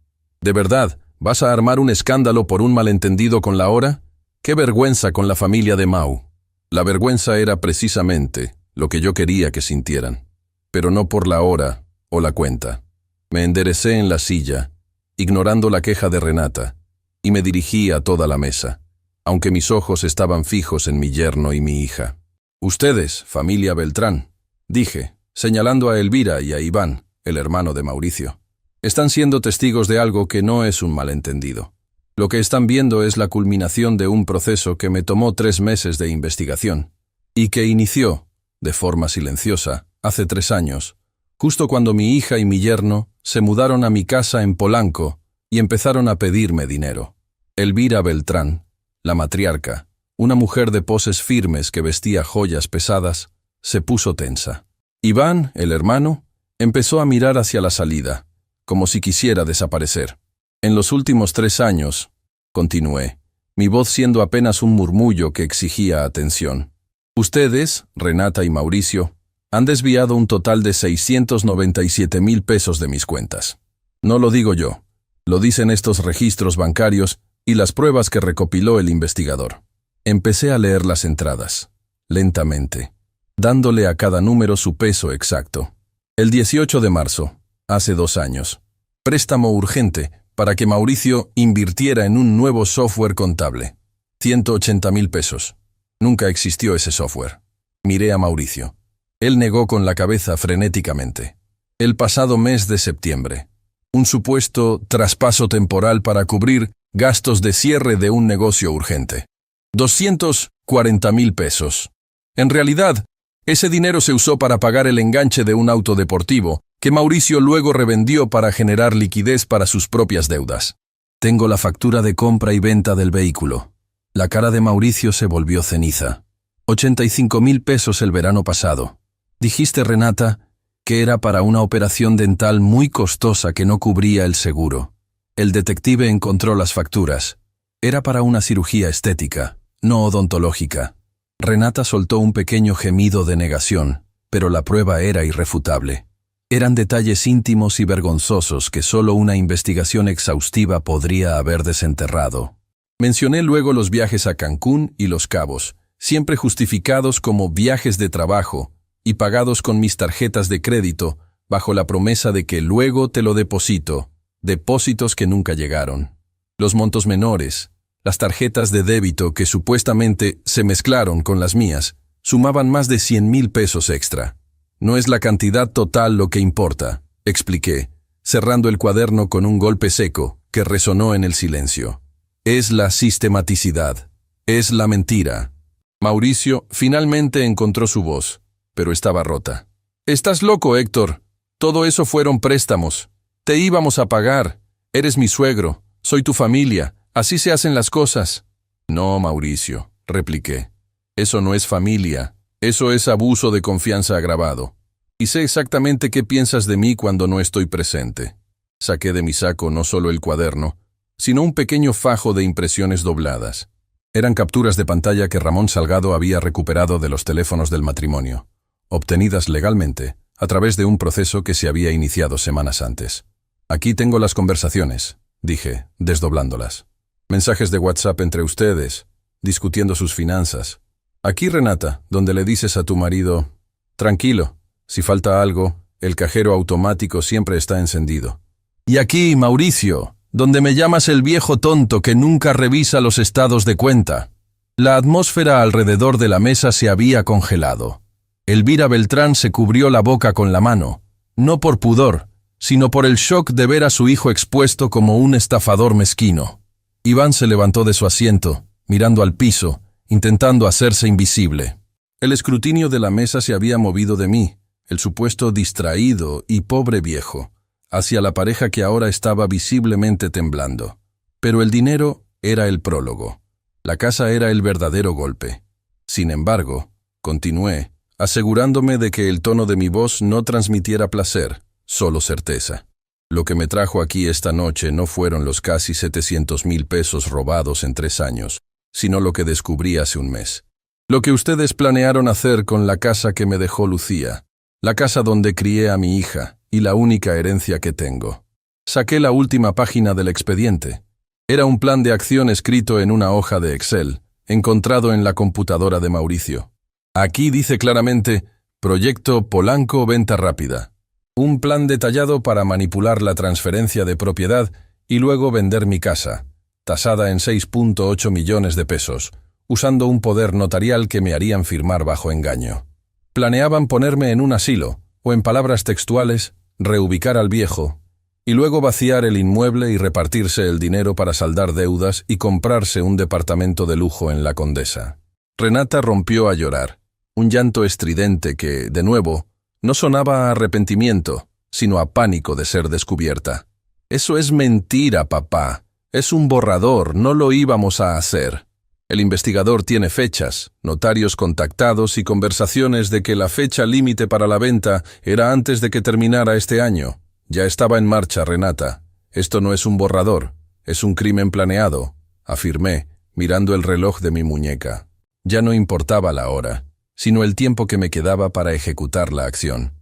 ¿De verdad, vas a armar un escándalo por un malentendido con la hora? ¡Qué vergüenza con la familia de Mau! La vergüenza era precisamente lo que yo quería que sintieran, pero no por la hora o la cuenta. Me enderecé en la silla, ignorando la queja de Renata, y me dirigí a toda la mesa, aunque mis ojos estaban fijos en mi yerno y mi hija. Ustedes, familia Beltrán, dije, señalando a Elvira y a Iván, el hermano de Mauricio, están siendo testigos de algo que no es un malentendido. Lo que están viendo es la culminación de un proceso que me tomó 3 meses de investigación, y que inició, de forma silenciosa, hace 3 años, justo cuando mi hija y mi yerno se mudaron a mi casa en Polanco y empezaron a pedirme dinero. Elvira Beltrán, la matriarca, una mujer de poses firmes que vestía joyas pesadas, se puso tensa. Iván, el hermano, empezó a mirar hacia la salida, como si quisiera desaparecer. En los últimos 3 años, continué, mi voz siendo apenas un murmullo que exigía atención. Ustedes, Renata y Mauricio, han desviado un total de 697,000 pesos de mis cuentas. No lo digo yo, lo dicen estos registros bancarios y las pruebas que recopiló el investigador. Empecé a leer las entradas, lentamente, dándole a cada número su peso exacto. El 18 de marzo, hace 2 años, préstamo urgente para que Mauricio invirtiera en un nuevo software contable. 180,000 pesos. Nunca existió ese software. Miré a Mauricio. Él negó con la cabeza frenéticamente. El pasado mes de septiembre. Un supuesto traspaso temporal para cubrir gastos de cierre de un negocio urgente. 240,000 pesos. En realidad, ese dinero se usó para pagar el enganche de un auto deportivo, que Mauricio luego revendió para generar liquidez para sus propias deudas. Tengo la factura de compra y venta del vehículo. La cara de Mauricio se volvió ceniza. 85,000 pesos el verano pasado. Dijiste, Renata, que era para una operación dental muy costosa que no cubría el seguro. El detective encontró las facturas. Era para una cirugía estética, no odontológica. Renata soltó un pequeño gemido de negación, pero la prueba era irrefutable. Eran detalles íntimos y vergonzosos que solo una investigación exhaustiva podría haber desenterrado. Mencioné luego los viajes a Cancún y Los Cabos, siempre justificados como viajes de trabajo y pagados con mis tarjetas de crédito, bajo la promesa de que luego te lo deposito, depósitos que nunca llegaron. Los montos menores, las tarjetas de débito que supuestamente se mezclaron con las mías, sumaban más de 100,000 pesos extra. No es la cantidad total lo que importa, expliqué, cerrando el cuaderno con un golpe seco que resonó en el silencio. Es la sistematicidad, es la mentira. Mauricio finalmente encontró su voz, pero estaba rota. Estás loco, Héctor. Todo eso fueron préstamos. Te íbamos a pagar. Eres mi suegro, soy tu familia, así se hacen las cosas. No, Mauricio, repliqué. Eso no es familia. Eso es abuso de confianza agravado. Y sé exactamente qué piensas de mí cuando no estoy presente. Saqué de mi saco no solo el cuaderno, sino un pequeño fajo de impresiones dobladas. Eran capturas de pantalla que Ramón Salgado había recuperado de los teléfonos del matrimonio, obtenidas legalmente a través de un proceso que se había iniciado semanas antes. Aquí tengo las conversaciones, dije, desdoblándolas. Mensajes de WhatsApp entre ustedes, discutiendo sus finanzas. Aquí, Renata, donde le dices a tu marido, tranquilo, si falta algo, el cajero automático siempre está encendido. Y aquí, Mauricio, donde me llamas el viejo tonto que nunca revisa los estados de cuenta. La atmósfera alrededor de la mesa se había congelado. Elvira Beltrán se cubrió la boca con la mano, no por pudor, sino por el shock de ver a su hijo expuesto como un estafador mezquino. Iván se levantó de su asiento, mirando al piso, intentando hacerse invisible. El escrutinio de la mesa se había movido de mí, el supuesto distraído y pobre viejo, hacia la pareja que ahora estaba visiblemente temblando. Pero el dinero era el prólogo. La casa era el verdadero golpe. Sin embargo, continué, asegurándome de que el tono de mi voz no transmitiera placer, solo certeza. Lo que me trajo aquí esta noche no fueron los casi 700,000 pesos robados en 3 años, sino lo que descubrí hace un mes. Lo que ustedes planearon hacer con la casa que me dejó Lucía, la casa donde crié a mi hija y la única herencia que tengo. Saqué la última página del expediente. Era un plan de acción escrito en una hoja de Excel, encontrado en la computadora de Mauricio. Aquí dice claramente, Proyecto Polanco Venta Rápida. Un plan detallado para manipular la transferencia de propiedad y luego vender mi casa, tasada en 6.8 millones de pesos, usando un poder notarial que me harían firmar bajo engaño. Planeaban ponerme en un asilo, o en palabras textuales, reubicar al viejo, y luego vaciar el inmueble y repartirse el dinero para saldar deudas y comprarse un departamento de lujo en La Condesa. Renata rompió a llorar, un llanto estridente que, de nuevo, no sonaba a arrepentimiento, sino a pánico de ser descubierta. Eso es mentira, papá. Es un borrador, no lo íbamos a hacer. El investigador tiene fechas, notarios contactados y conversaciones de que la fecha límite para la venta era antes de que terminara este año. Ya estaba en marcha, Renata. Esto no es un borrador, es un crimen planeado, afirmé, mirando el reloj de mi muñeca. Ya no importaba la hora, sino el tiempo que me quedaba para ejecutar la acción.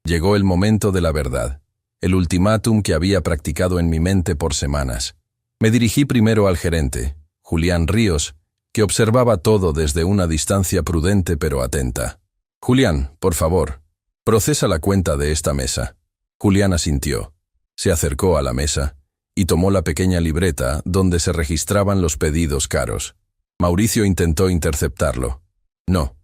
Llegó el momento de la verdad, el ultimátum que había practicado en mi mente por semanas. Me dirigí primero al gerente, Julián Ríos, que observaba todo desde una distancia prudente pero atenta. Julián, por favor, procesa la cuenta de esta mesa. Julián asintió, se acercó a la mesa y tomó la pequeña libreta donde se registraban los pedidos caros. Mauricio intentó interceptarlo. No,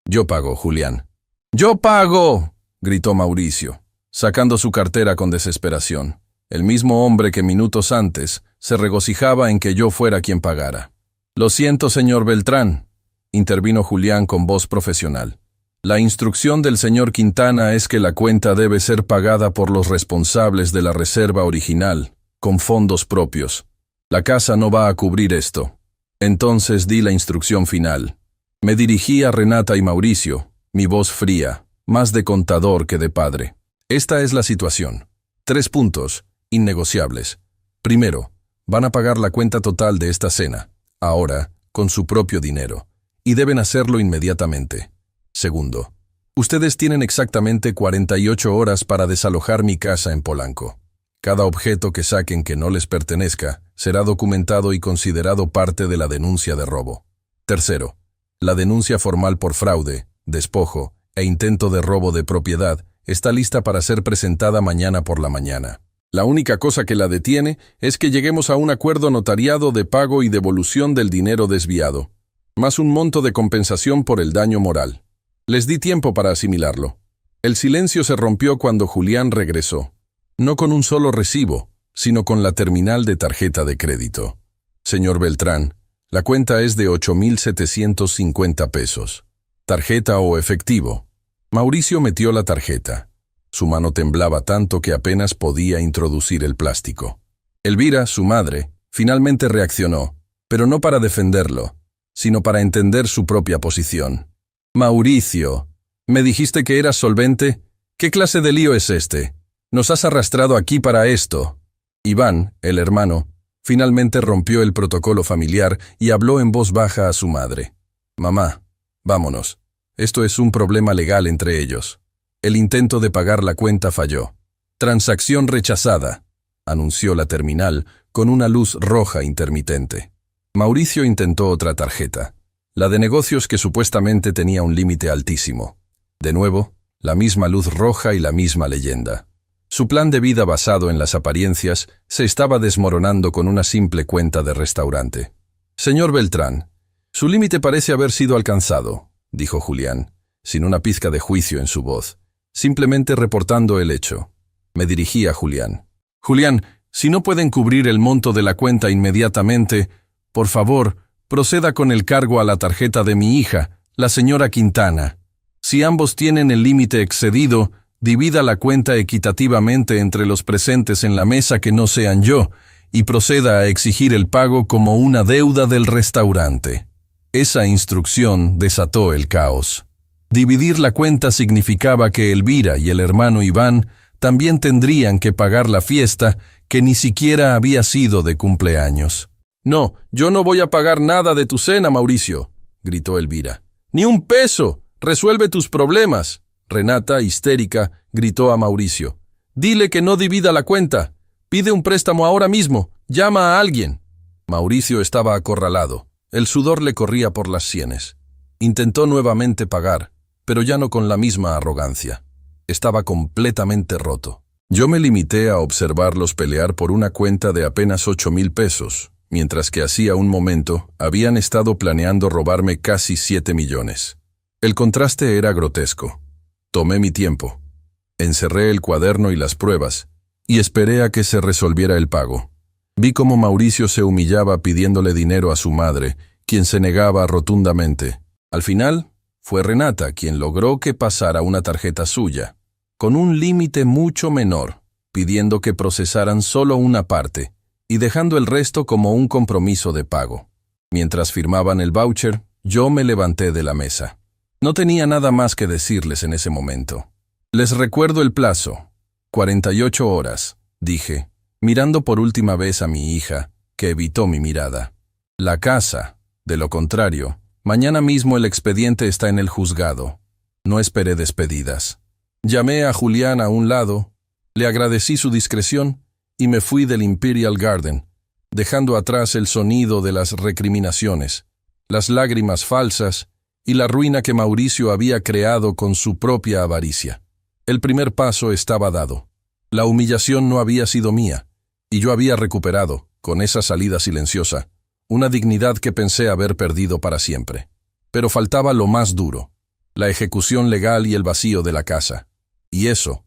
yo pago, Julián. ¡Yo pago!, gritó Mauricio, sacando su cartera con desesperación. El mismo hombre que minutos antes se regocijaba en que yo fuera quien pagara. Lo siento, señor Beltrán, intervino Julián con voz profesional. La instrucción del señor Quintana es que la cuenta debe ser pagada por los responsables de la reserva original, con fondos propios. La casa no va a cubrir esto. Entonces di la instrucción final. Me dirigí a Renata y Mauricio, mi voz fría, más de contador que de padre. Esta es la situación. 3 puntos, innegociables. Primero, van a pagar la cuenta total de esta cena, ahora, con su propio dinero, y deben hacerlo inmediatamente. Segundo, ustedes tienen exactamente 48 horas para desalojar mi casa en Polanco. Cada objeto que saquen que no les pertenezca será documentado y considerado parte de la denuncia de robo. Tercero, la denuncia formal por fraude, despojo e intento de robo de propiedad está lista para ser presentada mañana por la mañana. La única cosa que la detiene es que lleguemos a un acuerdo notariado de pago y devolución del dinero desviado, más un monto de compensación por el daño moral. Les di tiempo para asimilarlo. El silencio se rompió cuando Julián regresó, no con un solo recibo, sino con la terminal de tarjeta de crédito. Señor Beltrán, la cuenta es de 8,750 pesos. ¿Tarjeta o efectivo? Mauricio metió la tarjeta. Su mano temblaba tanto que apenas podía introducir el plástico. Elvira, su madre, finalmente reaccionó, pero no para defenderlo, sino para entender su propia posición. Mauricio, ¿me dijiste que eras solvente? ¿Qué clase de lío es este? Nos has arrastrado aquí para esto. Iván, el hermano, finalmente rompió el protocolo familiar y habló en voz baja a su madre. Mamá, vámonos. Esto es un problema legal entre ellos. El intento de pagar la cuenta falló. Transacción rechazada, anunció la terminal con una luz roja intermitente. Mauricio intentó otra tarjeta, la de negocios que supuestamente tenía un límite altísimo. De nuevo, la misma luz roja y la misma leyenda. Su plan de vida basado en las apariencias se estaba desmoronando con una simple cuenta de restaurante. Señor Beltrán, su límite parece haber sido alcanzado, dijo Julián, sin una pizca de juicio en su voz, simplemente reportando el hecho. Me dirigí a Julián. Julián, si no pueden cubrir el monto de la cuenta inmediatamente, por favor, proceda con el cargo a la tarjeta de mi hija, la señora Quintana. Si ambos tienen el límite excedido, divida la cuenta equitativamente entre los presentes en la mesa que no sean yo, y proceda a exigir el pago como una deuda del restaurante. Esa instrucción desató el caos. Dividir la cuenta significaba que Elvira y el hermano Iván también tendrían que pagar la fiesta que ni siquiera había sido de cumpleaños. «No, yo no voy a pagar nada de tu cena, Mauricio», gritó Elvira. «Ni un peso. Resuelve tus problemas». Renata, histérica, gritó a Mauricio. «Dile que no divida la cuenta. Pide un préstamo ahora mismo. Llama a alguien». Mauricio estaba acorralado. El sudor le corría por las sienes. Intentó nuevamente pagar, pero ya no con la misma arrogancia. Estaba completamente roto. Yo me limité a observarlos pelear por una cuenta de apenas 8,000 pesos, mientras que hacía un momento habían estado planeando robarme casi 7 millones. El contraste era grotesco. Tomé mi tiempo. Encerré el cuaderno y las pruebas, y esperé a que se resolviera el pago. Vi cómo Mauricio se humillaba pidiéndole dinero a su madre, quien se negaba rotundamente. Al final, fue Renata quien logró que pasara una tarjeta suya, con un límite mucho menor, pidiendo que procesaran solo una parte y dejando el resto como un compromiso de pago. Mientras firmaban el voucher, yo me levanté de la mesa. No tenía nada más que decirles en ese momento. «Les recuerdo el plazo. 48 horas», dije, mirando por última vez a mi hija, que evitó mi mirada. «La casa, de lo contrario, mañana mismo el expediente está en el juzgado». No esperé despedidas. Llamé a Julián a un lado, le agradecí su discreción y me fui del Imperial Garden, dejando atrás el sonido de las recriminaciones, las lágrimas falsas y la ruina que Mauricio había creado con su propia avaricia. El primer paso estaba dado. La humillación no había sido mía, y yo había recuperado, con esa salida silenciosa, una dignidad que pensé haber perdido para siempre. Pero faltaba lo más duro, la ejecución legal y el vacío de la casa. Y eso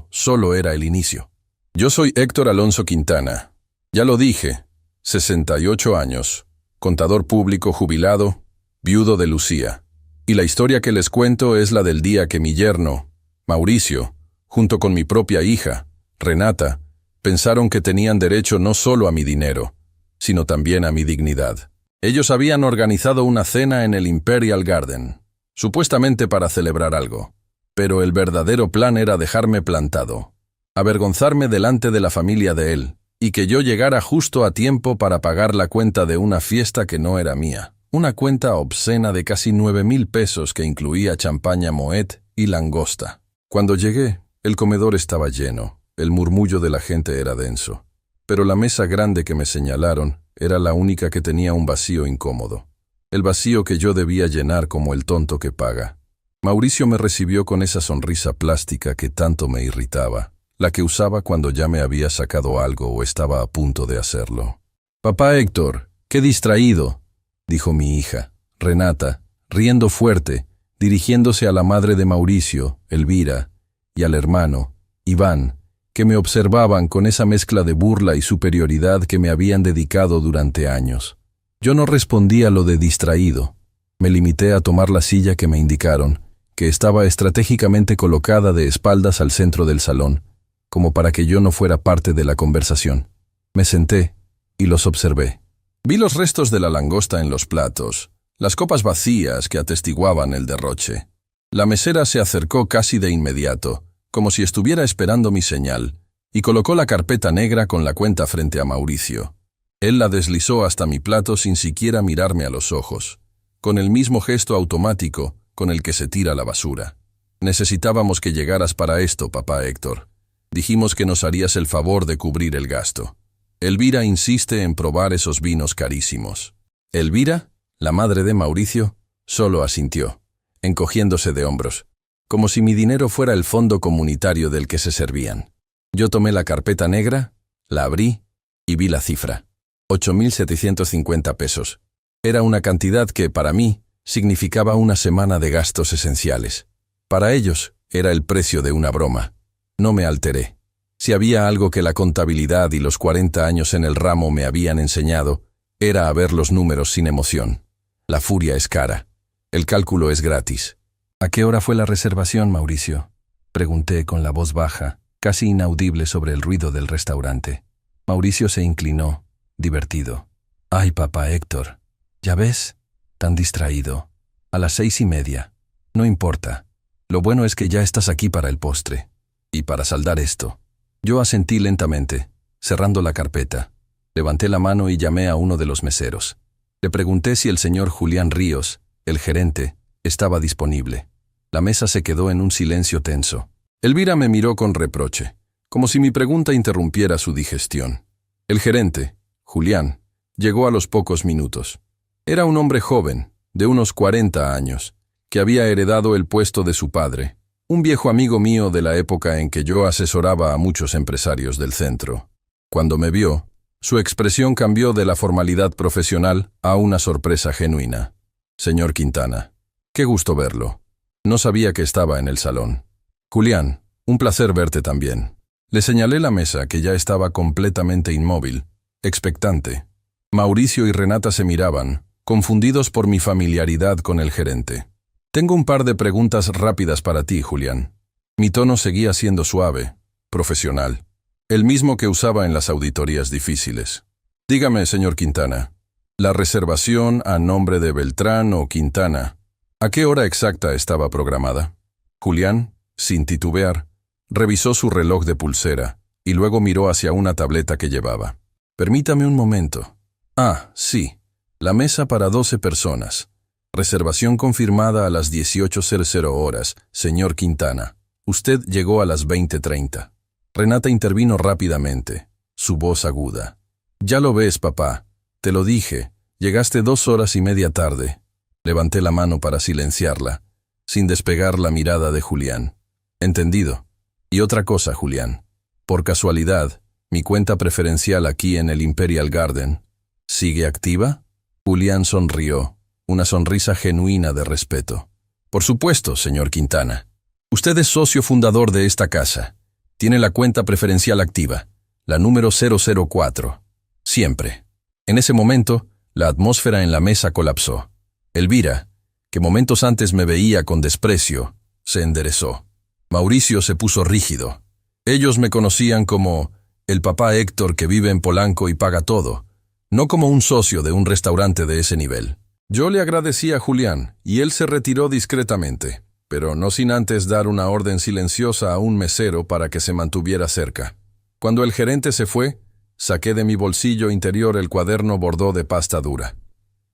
solo era el inicio. Yo soy Héctor Alonso Quintana. Ya lo dije, 68 años, contador público jubilado, viudo de Lucía. Y la historia que les cuento es la del día que mi yerno, Mauricio, junto con mi propia hija, Renata, pensaron que tenían derecho no solo a mi dinero, sino también a mi dignidad. Ellos habían organizado una cena en el Imperial Garden, supuestamente para celebrar algo, pero el verdadero plan era dejarme plantado, avergonzarme delante de la familia de él, y que yo llegara justo a tiempo para pagar la cuenta de una fiesta que no era mía, una cuenta obscena de casi 9,000 pesos que incluía champaña Moet y langosta. Cuando llegué, el comedor estaba lleno, el murmullo de la gente era denso, pero la mesa grande que me señalaron era la única que tenía un vacío incómodo, el vacío que yo debía llenar como el tonto que paga. Mauricio me recibió con esa sonrisa plástica que tanto me irritaba, la que usaba cuando ya me había sacado algo o estaba a punto de hacerlo. «Papá Héctor, qué distraído», dijo mi hija, Renata, riendo fuerte, dirigiéndose a la madre de Mauricio, Elvira, y al hermano, Iván, que me observaban con esa mezcla de burla y superioridad que me habían dedicado durante años. Yo no respondí a lo de distraído. Me limité a tomar la silla que me indicaron, que estaba estratégicamente colocada de espaldas al centro del salón, como para que yo no fuera parte de la conversación. Me senté y los observé. Vi los restos de la langosta en los platos, las copas vacías que atestiguaban el derroche. La mesera se acercó casi de inmediato, como si estuviera esperando mi señal, y colocó la carpeta negra con la cuenta frente a Mauricio. Él la deslizó hasta mi plato sin siquiera mirarme a los ojos, con el mismo gesto automático con el que se tira la basura. «Necesitábamos que llegaras para esto, papá Héctor. Dijimos que nos harías el favor de cubrir el gasto. Elvira insiste en probar esos vinos carísimos». Elvira, la madre de Mauricio, solo asintió, encogiéndose de hombros, como si mi dinero fuera el fondo comunitario del que se servían. Yo tomé la carpeta negra, la abrí y vi la cifra. 8,750 pesos. Era una cantidad que, para mí, significaba una semana de gastos esenciales. Para ellos, era el precio de una broma. No me alteré. Si había algo que la contabilidad y los 40 años en el ramo me habían enseñado, Era a ver los números sin emoción. La furia es cara. El cálculo es gratis. ¿A qué hora fue la reservación, Mauricio? Pregunté con la voz baja, casi inaudible sobre el ruido del restaurante. Mauricio se inclinó, divertido. Ay, papá Héctor, ¿ya ves? Tan distraído. A las 6:30. No importa. Lo bueno es que ya estás aquí para el postre. Y para saldar esto. Yo asentí lentamente, cerrando la carpeta. Levanté la mano y llamé a uno de los meseros. Le pregunté si el señor Julián Ríos, el gerente, estaba disponible. La mesa se quedó en un silencio tenso. Elvira me miró con reproche, como si mi pregunta interrumpiera su digestión. El gerente, Julián, llegó a los pocos minutos. Era un hombre joven, de unos 40 años, que había heredado el puesto de su padre, un viejo amigo mío de la época en que yo asesoraba a muchos empresarios del centro. Cuando me vio, su expresión cambió de la formalidad profesional a una sorpresa genuina. Señor Quintana, qué gusto verlo. No sabía que estaba en el salón. Julián, un placer verte también. Le señalé la mesa, que ya estaba completamente inmóvil, expectante. Mauricio y Renata se miraban, confundidos por mi familiaridad con el gerente. Tengo un par de preguntas rápidas para ti, Julián. Mi tono seguía siendo suave, profesional, el mismo que usaba en las auditorías difíciles. Dígame, señor Quintana, la reservación a nombre de Beltrán o Quintana, ¿a qué hora exacta estaba programada? Julián, sin titubear, revisó su reloj de pulsera y luego miró hacia una tableta que llevaba. Permítame un momento. Ah, sí, la mesa para 12 personas. Reservación confirmada a las 18:00 horas, señor Quintana. Usted llegó a las 20:30. Renata intervino rápidamente, su voz aguda. Ya lo ves, papá. Te lo dije. Llegaste 2 horas y media tarde. Levanté la mano para silenciarla, sin despegar la mirada de Julián. Entendido. Y otra cosa, Julián. Por casualidad, mi cuenta preferencial aquí en el Imperial Garden, ¿sigue activa? Julián sonrió, una sonrisa genuina de respeto. Por supuesto, señor Quintana. Usted es socio fundador de esta casa. Tiene la cuenta preferencial activa, la número 004. Siempre. En ese momento, la atmósfera en la mesa colapsó. Elvira, que momentos antes me veía con desprecio, se enderezó. Mauricio se puso rígido. Ellos me conocían como el papá Héctor que vive en Polanco y paga todo, no como un socio de un restaurante de ese nivel. Yo le agradecí a Julián y él se retiró discretamente, pero no sin antes dar una orden silenciosa a un mesero para que se mantuviera cerca. Cuando el gerente se fue, saqué de mi bolsillo interior el cuaderno bordó de pasta dura.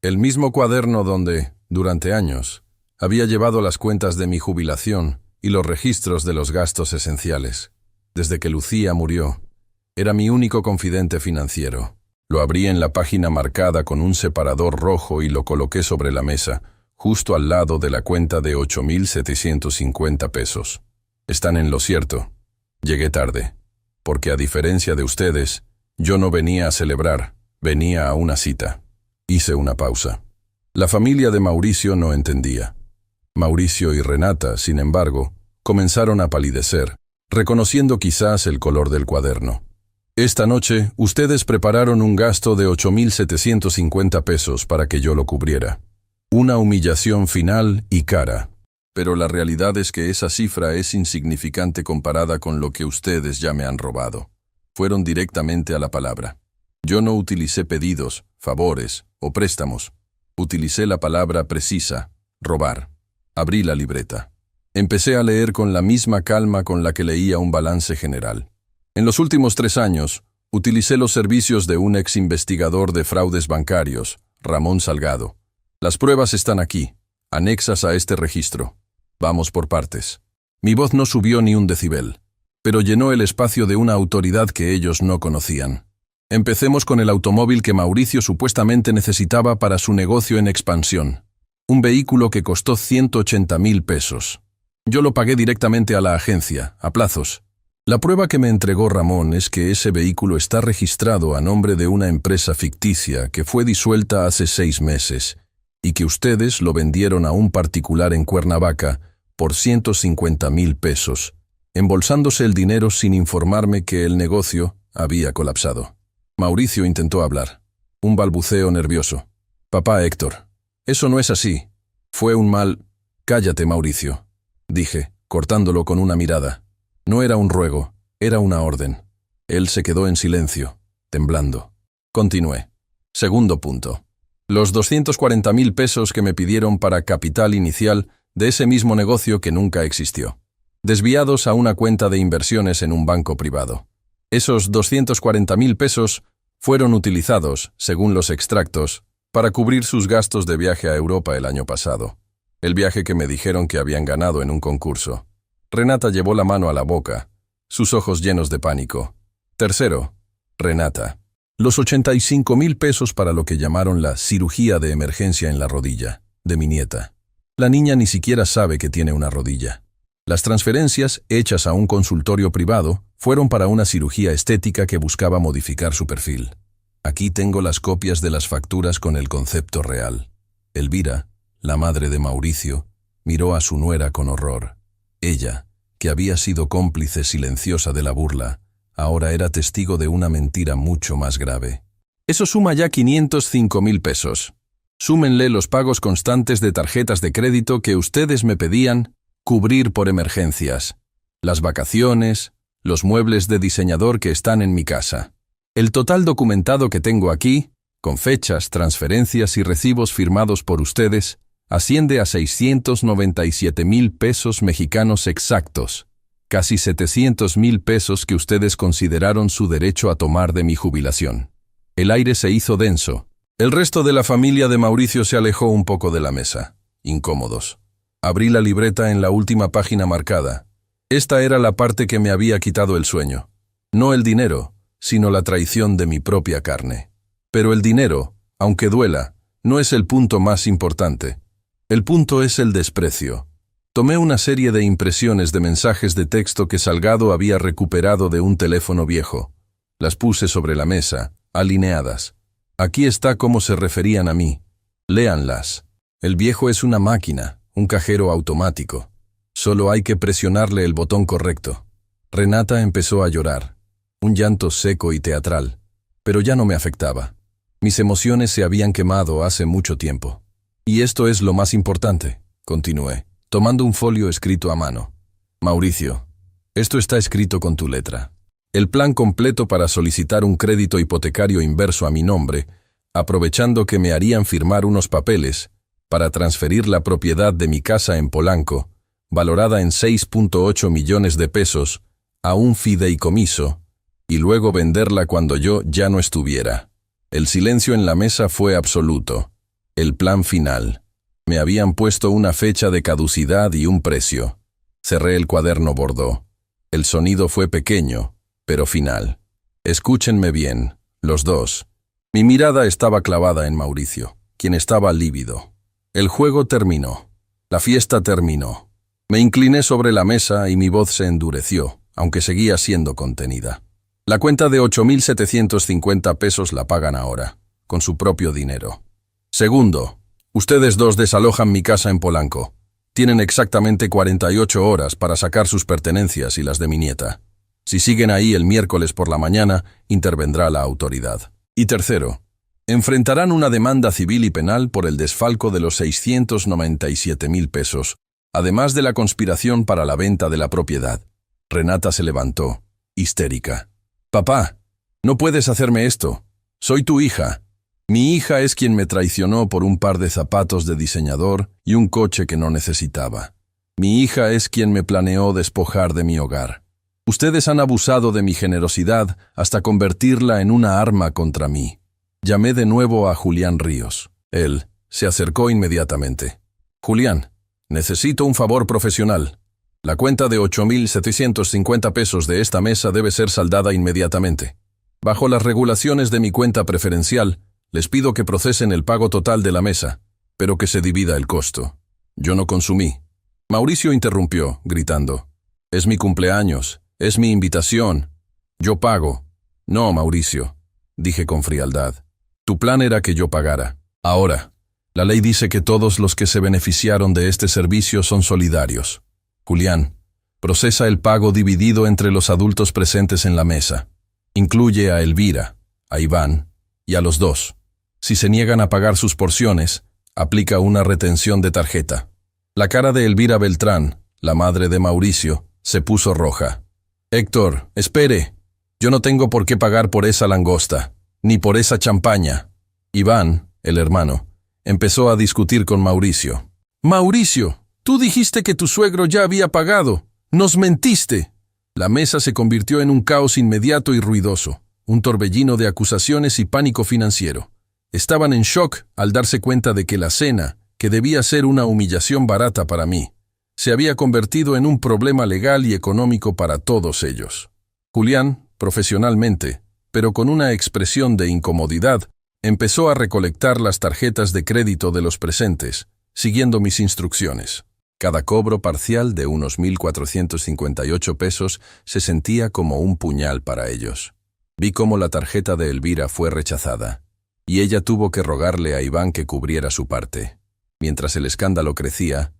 El mismo cuaderno donde, durante años, había llevado las cuentas de mi jubilación y los registros de los gastos esenciales. Desde que Lucía murió, era mi único confidente financiero. Lo abrí en la página marcada con un separador rojo y lo coloqué sobre la mesa, justo al lado de la cuenta de 8,750 pesos. Están en lo cierto. Llegué tarde, porque a diferencia de ustedes, yo no venía a celebrar, venía a una cita. Hice una pausa. La familia de Mauricio no entendía. Mauricio y Renata, sin embargo, comenzaron a palidecer, reconociendo quizás el color del cuaderno. Esta noche, ustedes prepararon un gasto de 8,750 pesos para que yo lo cubriera. Una humillación final y cara. Pero la realidad es que esa cifra es insignificante comparada con lo que ustedes ya me han robado. Fueron directamente a la palabra. Yo no utilicé pedidos, favores o préstamos. Utilicé la palabra precisa, robar. Abrí la libreta. Empecé a leer con la misma calma con la que leía un balance general. En los últimos 3 años, utilicé los servicios de un ex investigador de fraudes bancarios, Ramón Salgado. Las pruebas están aquí, anexas a este registro. Vamos por partes. Mi voz no subió ni un decibel, pero llenó el espacio de una autoridad que ellos no conocían. Empecemos con el automóvil que Mauricio supuestamente necesitaba para su negocio en expansión. Un vehículo que costó 180,000 pesos. Yo lo pagué directamente a la agencia, a plazos. La prueba que me entregó Ramón es que ese vehículo está registrado a nombre de una empresa ficticia que fue disuelta hace 6 meses y que ustedes lo vendieron a un particular en Cuernavaca por 150,000 pesos, embolsándose el dinero sin informarme que el negocio había colapsado. Mauricio intentó hablar. un balbuceo nervioso. Papá Héctor, eso no es así. Fue un mal... Cállate, Mauricio, dije, cortándolo con una mirada. No era un ruego, era una orden. Él se quedó en silencio, temblando. Continué. Segundo punto. Los 240.000 pesos que me pidieron para capital inicial de ese mismo negocio que nunca existió, desviados a una cuenta de inversiones en un banco privado. Esos 240.000 pesos fueron utilizados, según los extractos, para cubrir sus gastos de viaje a Europa el año pasado. El viaje que me dijeron que habían ganado en un concurso. Renata llevó la mano a la boca, sus ojos llenos de pánico. Tercero, Renata. Los 85.000 pesos para lo que llamaron la cirugía de emergencia en la rodilla, de mi nieta. La niña ni siquiera sabe que tiene una rodilla. Las transferencias, hechas a un consultorio privado, fueron para una cirugía estética que buscaba modificar su perfil. Aquí tengo las copias de las facturas con el concepto real. Elvira, la madre de Mauricio, miró a su nuera con horror. Ella, que había sido cómplice silenciosa de la burla, ahora era testigo de una mentira mucho más grave. Eso suma ya 505.000 pesos. Súmenle los pagos constantes de tarjetas de crédito que ustedes me pedían cubrir por emergencias, las vacaciones, los muebles de diseñador que están en mi casa. El total documentado que tengo aquí, con fechas, transferencias y recibos firmados por ustedes, asciende a 697.000 pesos mexicanos exactos, casi 700.000 pesos que ustedes consideraron su derecho a tomar de mi jubilación. El aire se hizo denso. El resto de la familia de Mauricio se alejó un poco de la mesa, incómodos. Abrí la libreta en la última página marcada. Esta era la parte que me había quitado el sueño. No el dinero, sino la traición de mi propia carne. Pero el dinero, aunque duela, no es el punto más importante. El punto es el desprecio. Tomé una serie de impresiones de mensajes de texto que Salgado había recuperado de un teléfono viejo. Las puse sobre la mesa, alineadas. Aquí está cómo se referían a mí. Léanlas. El viejo es una máquina, un cajero automático. Solo hay que presionarle el botón correcto. Renata empezó a llorar. Un llanto seco y teatral. Pero ya no me afectaba. Mis emociones se habían quemado hace mucho tiempo. Y esto es lo más importante, continué, tomando un folio escrito a mano. Mauricio, esto está escrito con tu letra. El plan completo para solicitar un crédito hipotecario inverso a mi nombre, aprovechando que me harían firmar unos papeles para transferir la propiedad de mi casa en Polanco, valorada en 6.8 millones de pesos, a un fideicomiso, y luego venderla cuando yo ya no estuviera. El silencio en la mesa fue absoluto. El plan final. Me habían puesto una fecha de caducidad y un precio. Cerré el cuaderno bordó. El sonido fue pequeño, pero final. Escúchenme bien, los dos. Mi mirada estaba clavada en Mauricio, quien estaba lívido. El juego terminó. La fiesta terminó. Me incliné sobre la mesa y mi voz se endureció, aunque seguía siendo contenida. La cuenta de 8.750 pesos la pagan ahora, con su propio dinero. Segundo, ustedes dos desalojan mi casa en Polanco. Tienen exactamente 48 horas para sacar sus pertenencias y las de mi nieta. Si siguen ahí el miércoles por la mañana, intervendrá la autoridad. Y tercero, enfrentarán una demanda civil y penal por el desfalco de los 697.000 pesos, además de la conspiración para la venta de la propiedad. Renata se levantó, histérica. Papá, no puedes hacerme esto. Soy tu hija. Mi hija es quien me traicionó por un par de zapatos de diseñador y un coche que no necesitaba. Mi hija es quien me planeó despojar de mi hogar. Ustedes han abusado de mi generosidad hasta convertirla en una arma contra mí. Llamé de nuevo a Julián Ríos. Él se acercó inmediatamente. Julián, necesito un favor profesional. La cuenta de 8.750 pesos de esta mesa debe ser saldada inmediatamente. Bajo las regulaciones de mi cuenta preferencial, les pido que procesen el pago total de la mesa, pero que se divida el costo. Yo no consumí. Mauricio interrumpió, gritando. Es mi cumpleaños, es mi invitación. Yo pago. No, Mauricio, dije con frialdad. Tu plan era que yo pagara. Ahora, la ley dice que todos los que se beneficiaron de este servicio son solidarios. Julián, procesa el pago dividido entre los adultos presentes en la mesa. Incluye a Elvira, a Iván y a los dos. Si se niegan a pagar sus porciones, aplica una retención de tarjeta. La cara de Elvira Beltrán, la madre de Mauricio, se puso roja. Héctor, espere. Yo no tengo por qué pagar por esa langosta, ni por esa champaña. Iván, el hermano, empezó a discutir con Mauricio. Mauricio, tú dijiste que tu suegro ya había pagado. ¡Nos mentiste! La mesa se convirtió en un caos inmediato y ruidoso, un torbellino de acusaciones y pánico financiero. Estaban en shock al darse cuenta de que la cena, que debía ser una humillación barata para mí, se había convertido en un problema legal y económico para todos ellos. Julián, profesionalmente, pero con una expresión de incomodidad, empezó a recolectar las tarjetas de crédito de los presentes, siguiendo mis instrucciones. Cada cobro parcial de unos 1.458 pesos se sentía como un puñal para ellos. Vi cómo la tarjeta de Elvira fue rechazada, y ella tuvo que rogarle a Iván que cubriera su parte. Mientras el escándalo crecía,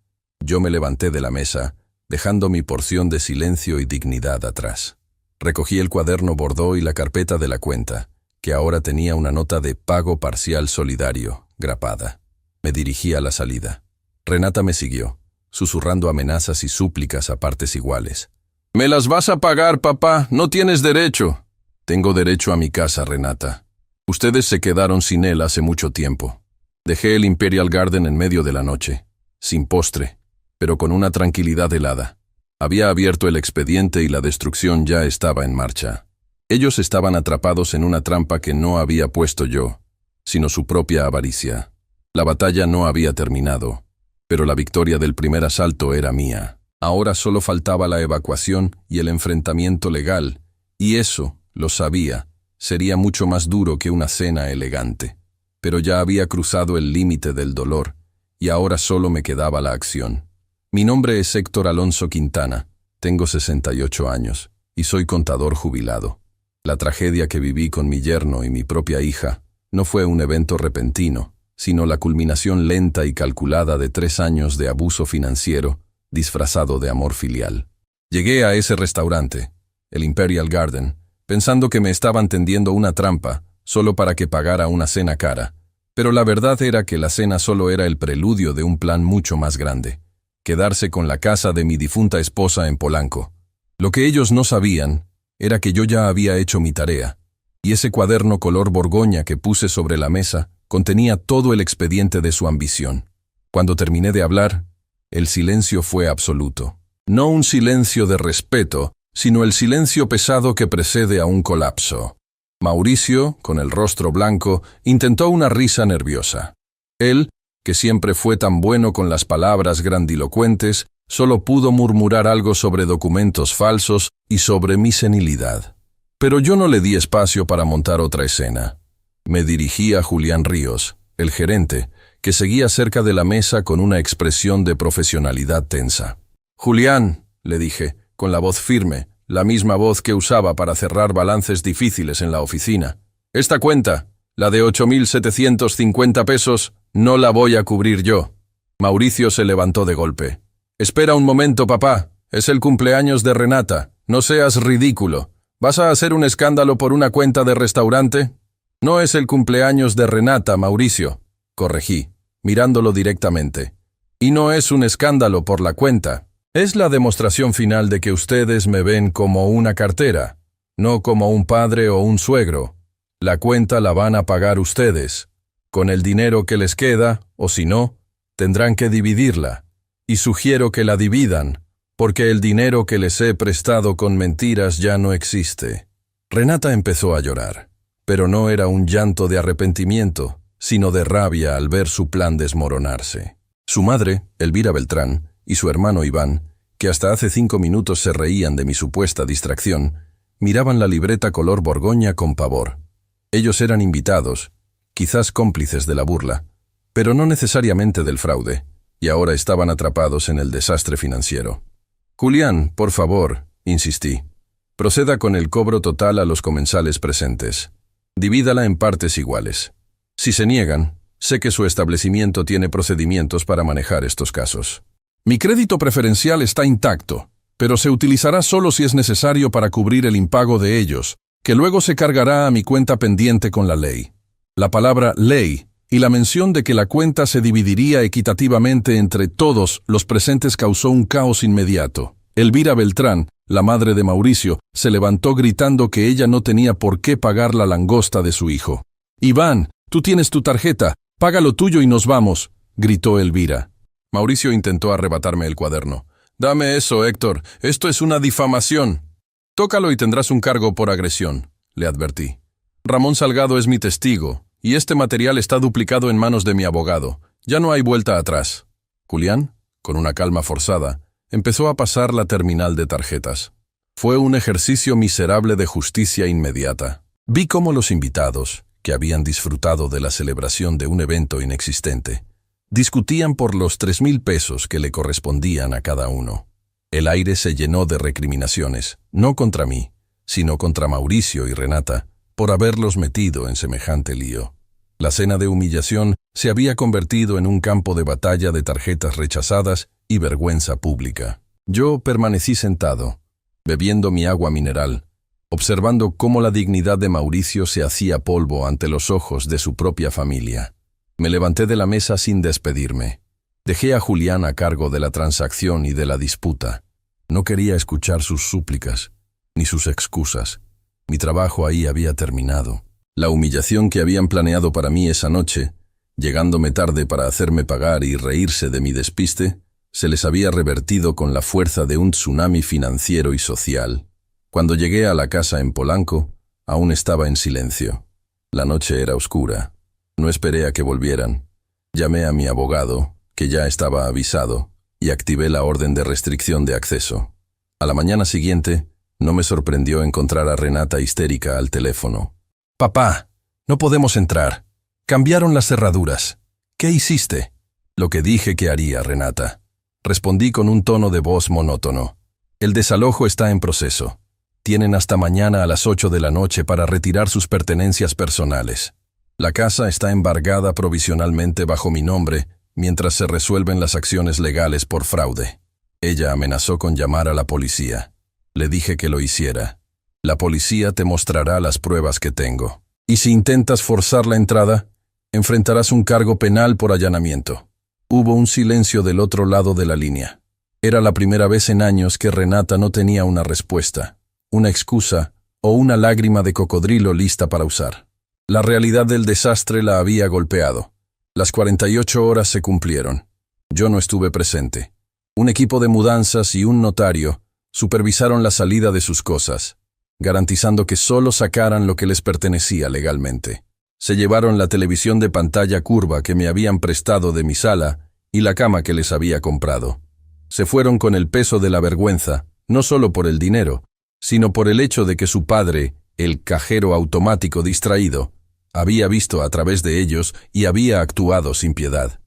yo me levanté de la mesa, dejando mi porción de silencio y dignidad atrás. Recogí el cuaderno bordó y la carpeta de la cuenta, que ahora tenía una nota de pago parcial solidario, grapada. Me dirigí a la salida. Renata me siguió, susurrando amenazas y súplicas a partes iguales. «¡Me las vas a pagar, papá! ¡No tienes derecho!» «Tengo derecho a mi casa, Renata. Ustedes se quedaron sin él hace mucho tiempo. Dejé el Imperial Garden en medio de la noche, sin postre, pero con una tranquilidad helada. Había abierto el expediente y la destrucción ya estaba en marcha. Ellos estaban atrapados en una trampa que no había puesto yo, sino su propia avaricia. La batalla no había terminado, pero la victoria del primer asalto era mía. Ahora solo faltaba la evacuación y el enfrentamiento legal, y eso, lo sabía, sería mucho más duro que una cena elegante. Pero ya había cruzado el límite del dolor, y ahora solo me quedaba la acción. Mi nombre es Héctor Alonso Quintana, tengo 68 años, y soy contador jubilado. La tragedia que viví con mi yerno y mi propia hija no fue un evento repentino, sino la culminación lenta y calculada de 3 años de abuso financiero disfrazado de amor filial. Llegué a ese restaurante, el Imperial Garden, pensando que me estaban tendiendo una trampa solo para que pagara una cena cara, pero la verdad era que la cena solo era el preludio de un plan mucho más grande: quedarse con la casa de mi difunta esposa en Polanco. Lo que ellos no sabían era que yo ya había hecho mi tarea, y ese cuaderno color borgoña que puse sobre la mesa contenía todo el expediente de su ambición. Cuando terminé de hablar, el silencio fue absoluto. No un silencio de respeto, sino el silencio pesado que precede a un colapso. Mauricio, con el rostro blanco, intentó una risa nerviosa. Él, que siempre fue tan bueno con las palabras grandilocuentes, solo pudo murmurar algo sobre documentos falsos y sobre mi senilidad. Pero yo no le di espacio para montar otra escena. Me dirigí a Julián Ríos, el gerente, que seguía cerca de la mesa con una expresión de profesionalidad tensa. «Julián», le dije, con la voz firme, la misma voz que usaba para cerrar balances difíciles en la oficina. «Esta cuenta, la de 8.750 pesos, no la voy a cubrir yo». Mauricio se levantó de golpe. «Espera un momento, papá. Es el cumpleaños de Renata. No seas ridículo. ¿Vas a hacer un escándalo por una cuenta de restaurante?» «No es el cumpleaños de Renata, Mauricio», corregí, mirándolo directamente. «Y no es un escándalo por la cuenta. Es la demostración final de que ustedes me ven como una cartera, no como un padre o un suegro. La cuenta la van a pagar ustedes, con el dinero que les queda, o si no, tendrán que dividirla. Y sugiero que la dividan, porque el dinero que les he prestado con mentiras ya no existe». Renata empezó a llorar, pero no era un llanto de arrepentimiento, sino de rabia al ver su plan desmoronarse. Su madre, Elvira Beltrán, y su hermano Iván, que hasta hace 5 minutos se reían de mi supuesta distracción, miraban la libreta color borgoña con pavor. Ellos eran invitados, quizás cómplices de la burla, pero no necesariamente del fraude, y ahora estaban atrapados en el desastre financiero. «Julián, por favor», insistí, «proceda con el cobro total a los comensales presentes. Divídala en partes iguales. Si se niegan, sé que su establecimiento tiene procedimientos para manejar estos casos. Mi crédito preferencial está intacto, pero se utilizará solo si es necesario para cubrir el impago de ellos, que luego se cargará a mi cuenta pendiente con la ley. La palabra ley y la mención de que la cuenta se dividiría equitativamente entre todos los presentes causó un caos inmediato. Elvira Beltrán, la madre de Mauricio, se levantó gritando que ella no tenía por qué pagar la langosta de su hijo. «Iván, tú tienes tu tarjeta, paga lo tuyo y nos vamos», gritó Elvira. Mauricio intentó arrebatarme el cuaderno. «Dame eso, Héctor, esto es una difamación». «Tócalo y tendrás un cargo por agresión», le advertí. «Ramón Salgado es mi testigo, y este material está duplicado en manos de mi abogado. Ya no hay vuelta atrás». Julián, con una calma forzada, empezó a pasar la terminal de tarjetas. Fue un ejercicio miserable de justicia inmediata. Vi cómo los invitados, que habían disfrutado de la celebración de un evento inexistente, discutían por los 3,000 pesos que le correspondían a cada uno. El aire se llenó de recriminaciones, no contra mí, sino contra Mauricio y Renata, por haberlos metido en semejante lío. La cena de humillación se había convertido en un campo de batalla de tarjetas rechazadas y vergüenza pública. Yo permanecí sentado, bebiendo mi agua mineral, observando cómo la dignidad de Mauricio se hacía polvo ante los ojos de su propia familia. Me levanté de la mesa sin despedirme. Dejé a Julián a cargo de la transacción y de la disputa. No quería escuchar sus súplicas, ni sus excusas. Mi trabajo ahí había terminado. La humillación que habían planeado para mí esa noche, llegándome tarde para hacerme pagar y reírse de mi despiste, se les había revertido con la fuerza de un tsunami financiero y social. Cuando llegué a la casa en Polanco, aún estaba en silencio. La noche era oscura. No esperé a que volvieran. Llamé a mi abogado, que ya estaba avisado, y activé la orden de restricción de acceso. A la mañana siguiente, no me sorprendió encontrar a Renata histérica al teléfono. «Papá, no podemos entrar. Cambiaron las cerraduras. ¿Qué hiciste?» «Lo que dije que haría, Renata», respondí con un tono de voz monótono. «El desalojo está en proceso. Tienen hasta mañana a las 8 de la noche para retirar sus pertenencias personales. La casa está embargada provisionalmente bajo mi nombre mientras se resuelven las acciones legales por fraude». Ella amenazó con llamar a la policía. Le dije que lo hiciera. «La policía te mostrará las pruebas que tengo. Y si intentas forzar la entrada, enfrentarás un cargo penal por allanamiento». Hubo un silencio del otro lado de la línea. Era la primera vez en años que Renata no tenía una respuesta, una excusa o una lágrima de cocodrilo lista para usar. La realidad del desastre la había golpeado. Las 48 horas se cumplieron. Yo no estuve presente. Un equipo de mudanzas y un notario supervisaron la salida de sus cosas, garantizando que solo sacaran lo que les pertenecía legalmente. Se llevaron la televisión de pantalla curva que me habían prestado de mi sala y la cama que les había comprado. Se fueron con el peso de la vergüenza, no solo por el dinero, sino por el hecho de que su padre, el cajero automático distraído, había visto a través de ellos y había actuado sin piedad.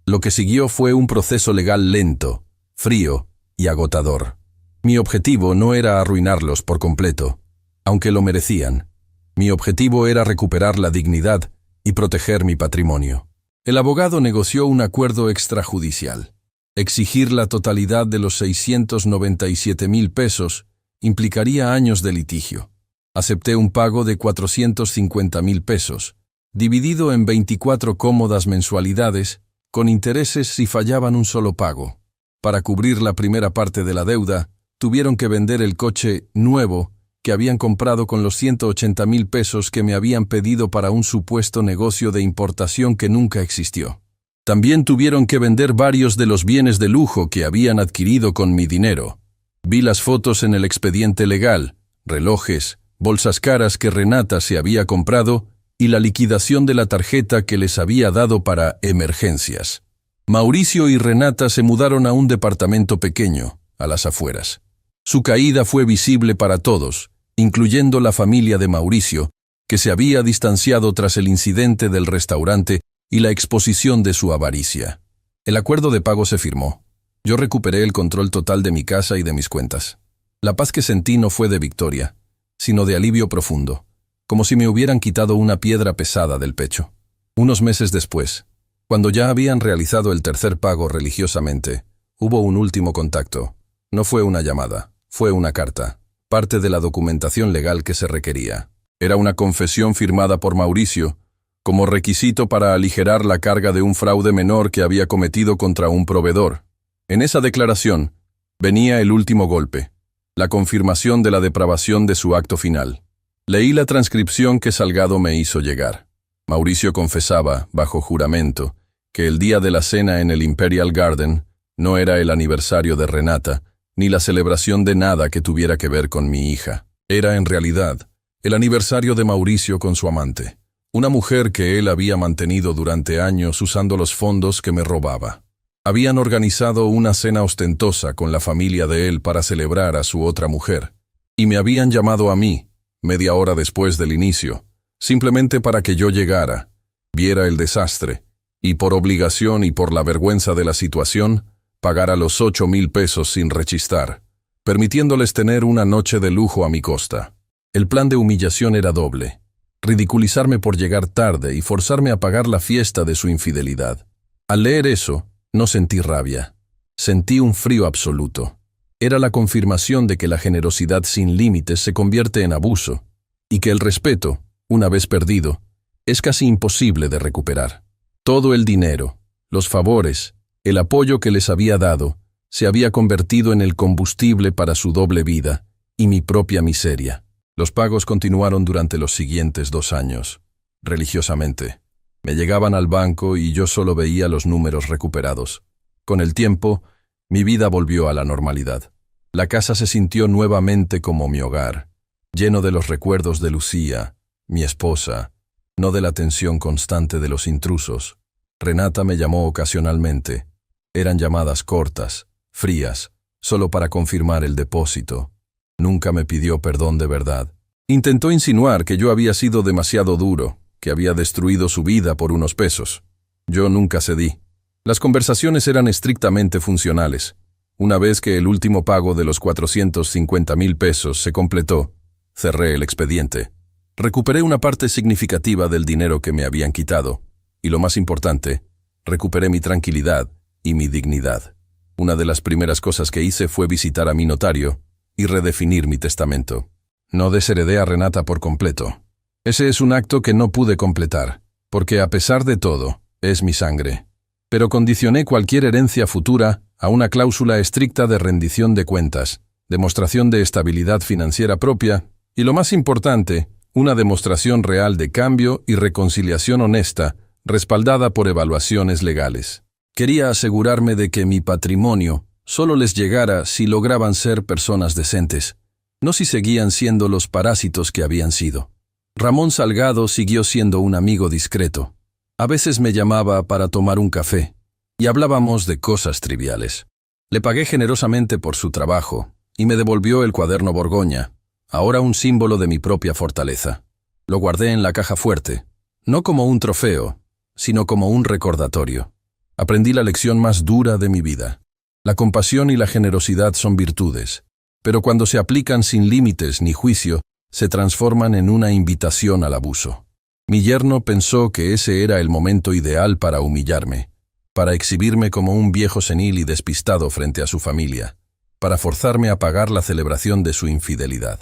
Lo que siguió fue un proceso legal lento, frío y agotador. Mi objetivo no era arruinarlos por completo, aunque lo merecían. Mi objetivo era recuperar la dignidad y proteger mi patrimonio. El abogado negoció un acuerdo extrajudicial. Exigir la totalidad de los 697,000 pesos implicaría años de litigio. Acepté un pago de 450,000 pesos, dividido en 24 cómodas mensualidades, con intereses si fallaban un solo pago. Para cubrir la primera parte de la deuda, tuvieron que vender el coche nuevo que habían comprado con los 180,000 pesos que me habían pedido para un supuesto negocio de importación que nunca existió. También tuvieron que vender varios de los bienes de lujo que habían adquirido con mi dinero. Vi las fotos en el expediente legal, relojes, bolsas caras que Renata se había comprado y la liquidación de la tarjeta que les había dado para emergencias. Mauricio y Renata se mudaron a un departamento pequeño, a las afueras. Su caída fue visible para todos, incluyendo la familia de Mauricio, que se había distanciado tras el incidente del restaurante y la exposición de su avaricia. El acuerdo de pago se firmó. Yo recuperé el control total de mi casa y de mis cuentas. La paz que sentí no fue de victoria, sino de alivio profundo, como si me hubieran quitado una piedra pesada del pecho. Unos meses después, cuando ya habían realizado el tercer pago religiosamente, hubo un último contacto. No fue una llamada, fue una carta, parte de la documentación legal que se requería. Era una confesión firmada por Mauricio, como requisito para aligerar la carga de un fraude menor que había cometido contra un proveedor. En esa declaración venía el último golpe, la confirmación de la depravación de su acto final. Leí la transcripción que Salgado me hizo llegar. Mauricio confesaba, bajo juramento, que el día de la cena en el Imperial Garden no era el aniversario de Renata, ni la celebración de nada que tuviera que ver con mi hija. Era, en realidad, el aniversario de Mauricio con su amante, una mujer que él había mantenido durante años usando los fondos que me robaba. Habían organizado una cena ostentosa con la familia de él para celebrar a su otra mujer, y me habían llamado a mí, media hora después del inicio, simplemente para que yo llegara, viera el desastre, y por obligación y por la vergüenza de la situación, pagara los 8,000 pesos sin rechistar, permitiéndoles tener una noche de lujo a mi costa. El plan de humillación era doble: ridiculizarme por llegar tarde y forzarme a pagar la fiesta de su infidelidad. Al leer eso, no sentí rabia. Sentí un frío absoluto. Era la confirmación de que la generosidad sin límites se convierte en abuso, y que el respeto, una vez perdido, es casi imposible de recuperar. Todo el dinero, los favores, el apoyo que les había dado, se había convertido en el combustible para su doble vida y mi propia miseria. Los pagos continuaron durante los siguientes 2 años, religiosamente. Me llegaban al banco y yo solo veía los números recuperados. Con el tiempo, mi vida volvió a la normalidad. La casa se sintió nuevamente como mi hogar, lleno de los recuerdos de Lucía, mi esposa, no de la tensión constante de los intrusos. Renata me llamó ocasionalmente. Eran llamadas cortas, frías, solo para confirmar el depósito. Nunca me pidió perdón de verdad. Intentó insinuar que yo había sido demasiado duro, que había destruido su vida por unos pesos. Yo nunca cedí. Las conversaciones eran estrictamente funcionales. Una vez que el último pago de los 450,000 pesos se completó, cerré el expediente. Recuperé una parte significativa del dinero que me habían quitado, y lo más importante, recuperé mi tranquilidad y mi dignidad. Una de las primeras cosas que hice fue visitar a mi notario y redefinir mi testamento. No desheredé a Renata por completo. Ese es un acto que no pude completar, porque a pesar de todo, es mi sangre. Pero condicioné cualquier herencia futura a una cláusula estricta de rendición de cuentas, demostración de estabilidad financiera propia y, lo más importante, una demostración real de cambio y reconciliación honesta, respaldada por evaluaciones legales. Quería asegurarme de que mi patrimonio solo les llegara si lograban ser personas decentes, no si seguían siendo los parásitos que habían sido. Ramón Salgado siguió siendo un amigo discreto. A veces me llamaba para tomar un café, y hablábamos de cosas triviales. Le pagué generosamente por su trabajo, y me devolvió el cuaderno Borgoña, ahora un símbolo de mi propia fortaleza. Lo guardé en la caja fuerte, no como un trofeo, sino como un recordatorio. Aprendí la lección más dura de mi vida. La compasión y la generosidad son virtudes, pero cuando se aplican sin límites ni juicio, se transforman en una invitación al abuso. Mi yerno pensó que ese era el momento ideal para humillarme, para exhibirme como un viejo senil y despistado frente a su familia, para forzarme a pagar la celebración de su infidelidad.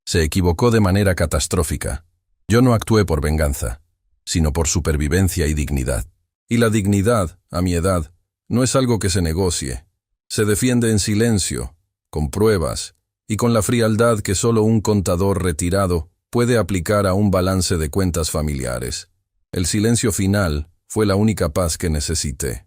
Se equivocó de manera catastrófica. Yo no actué por venganza, sino por supervivencia y dignidad. Y la dignidad, a mi edad, no es algo que se negocie. Se defiende en silencio, con pruebas, y con la frialdad que solo un contador retirado puede aplicar a un balance de cuentas familiares. El silencio final fue la única paz que necesité.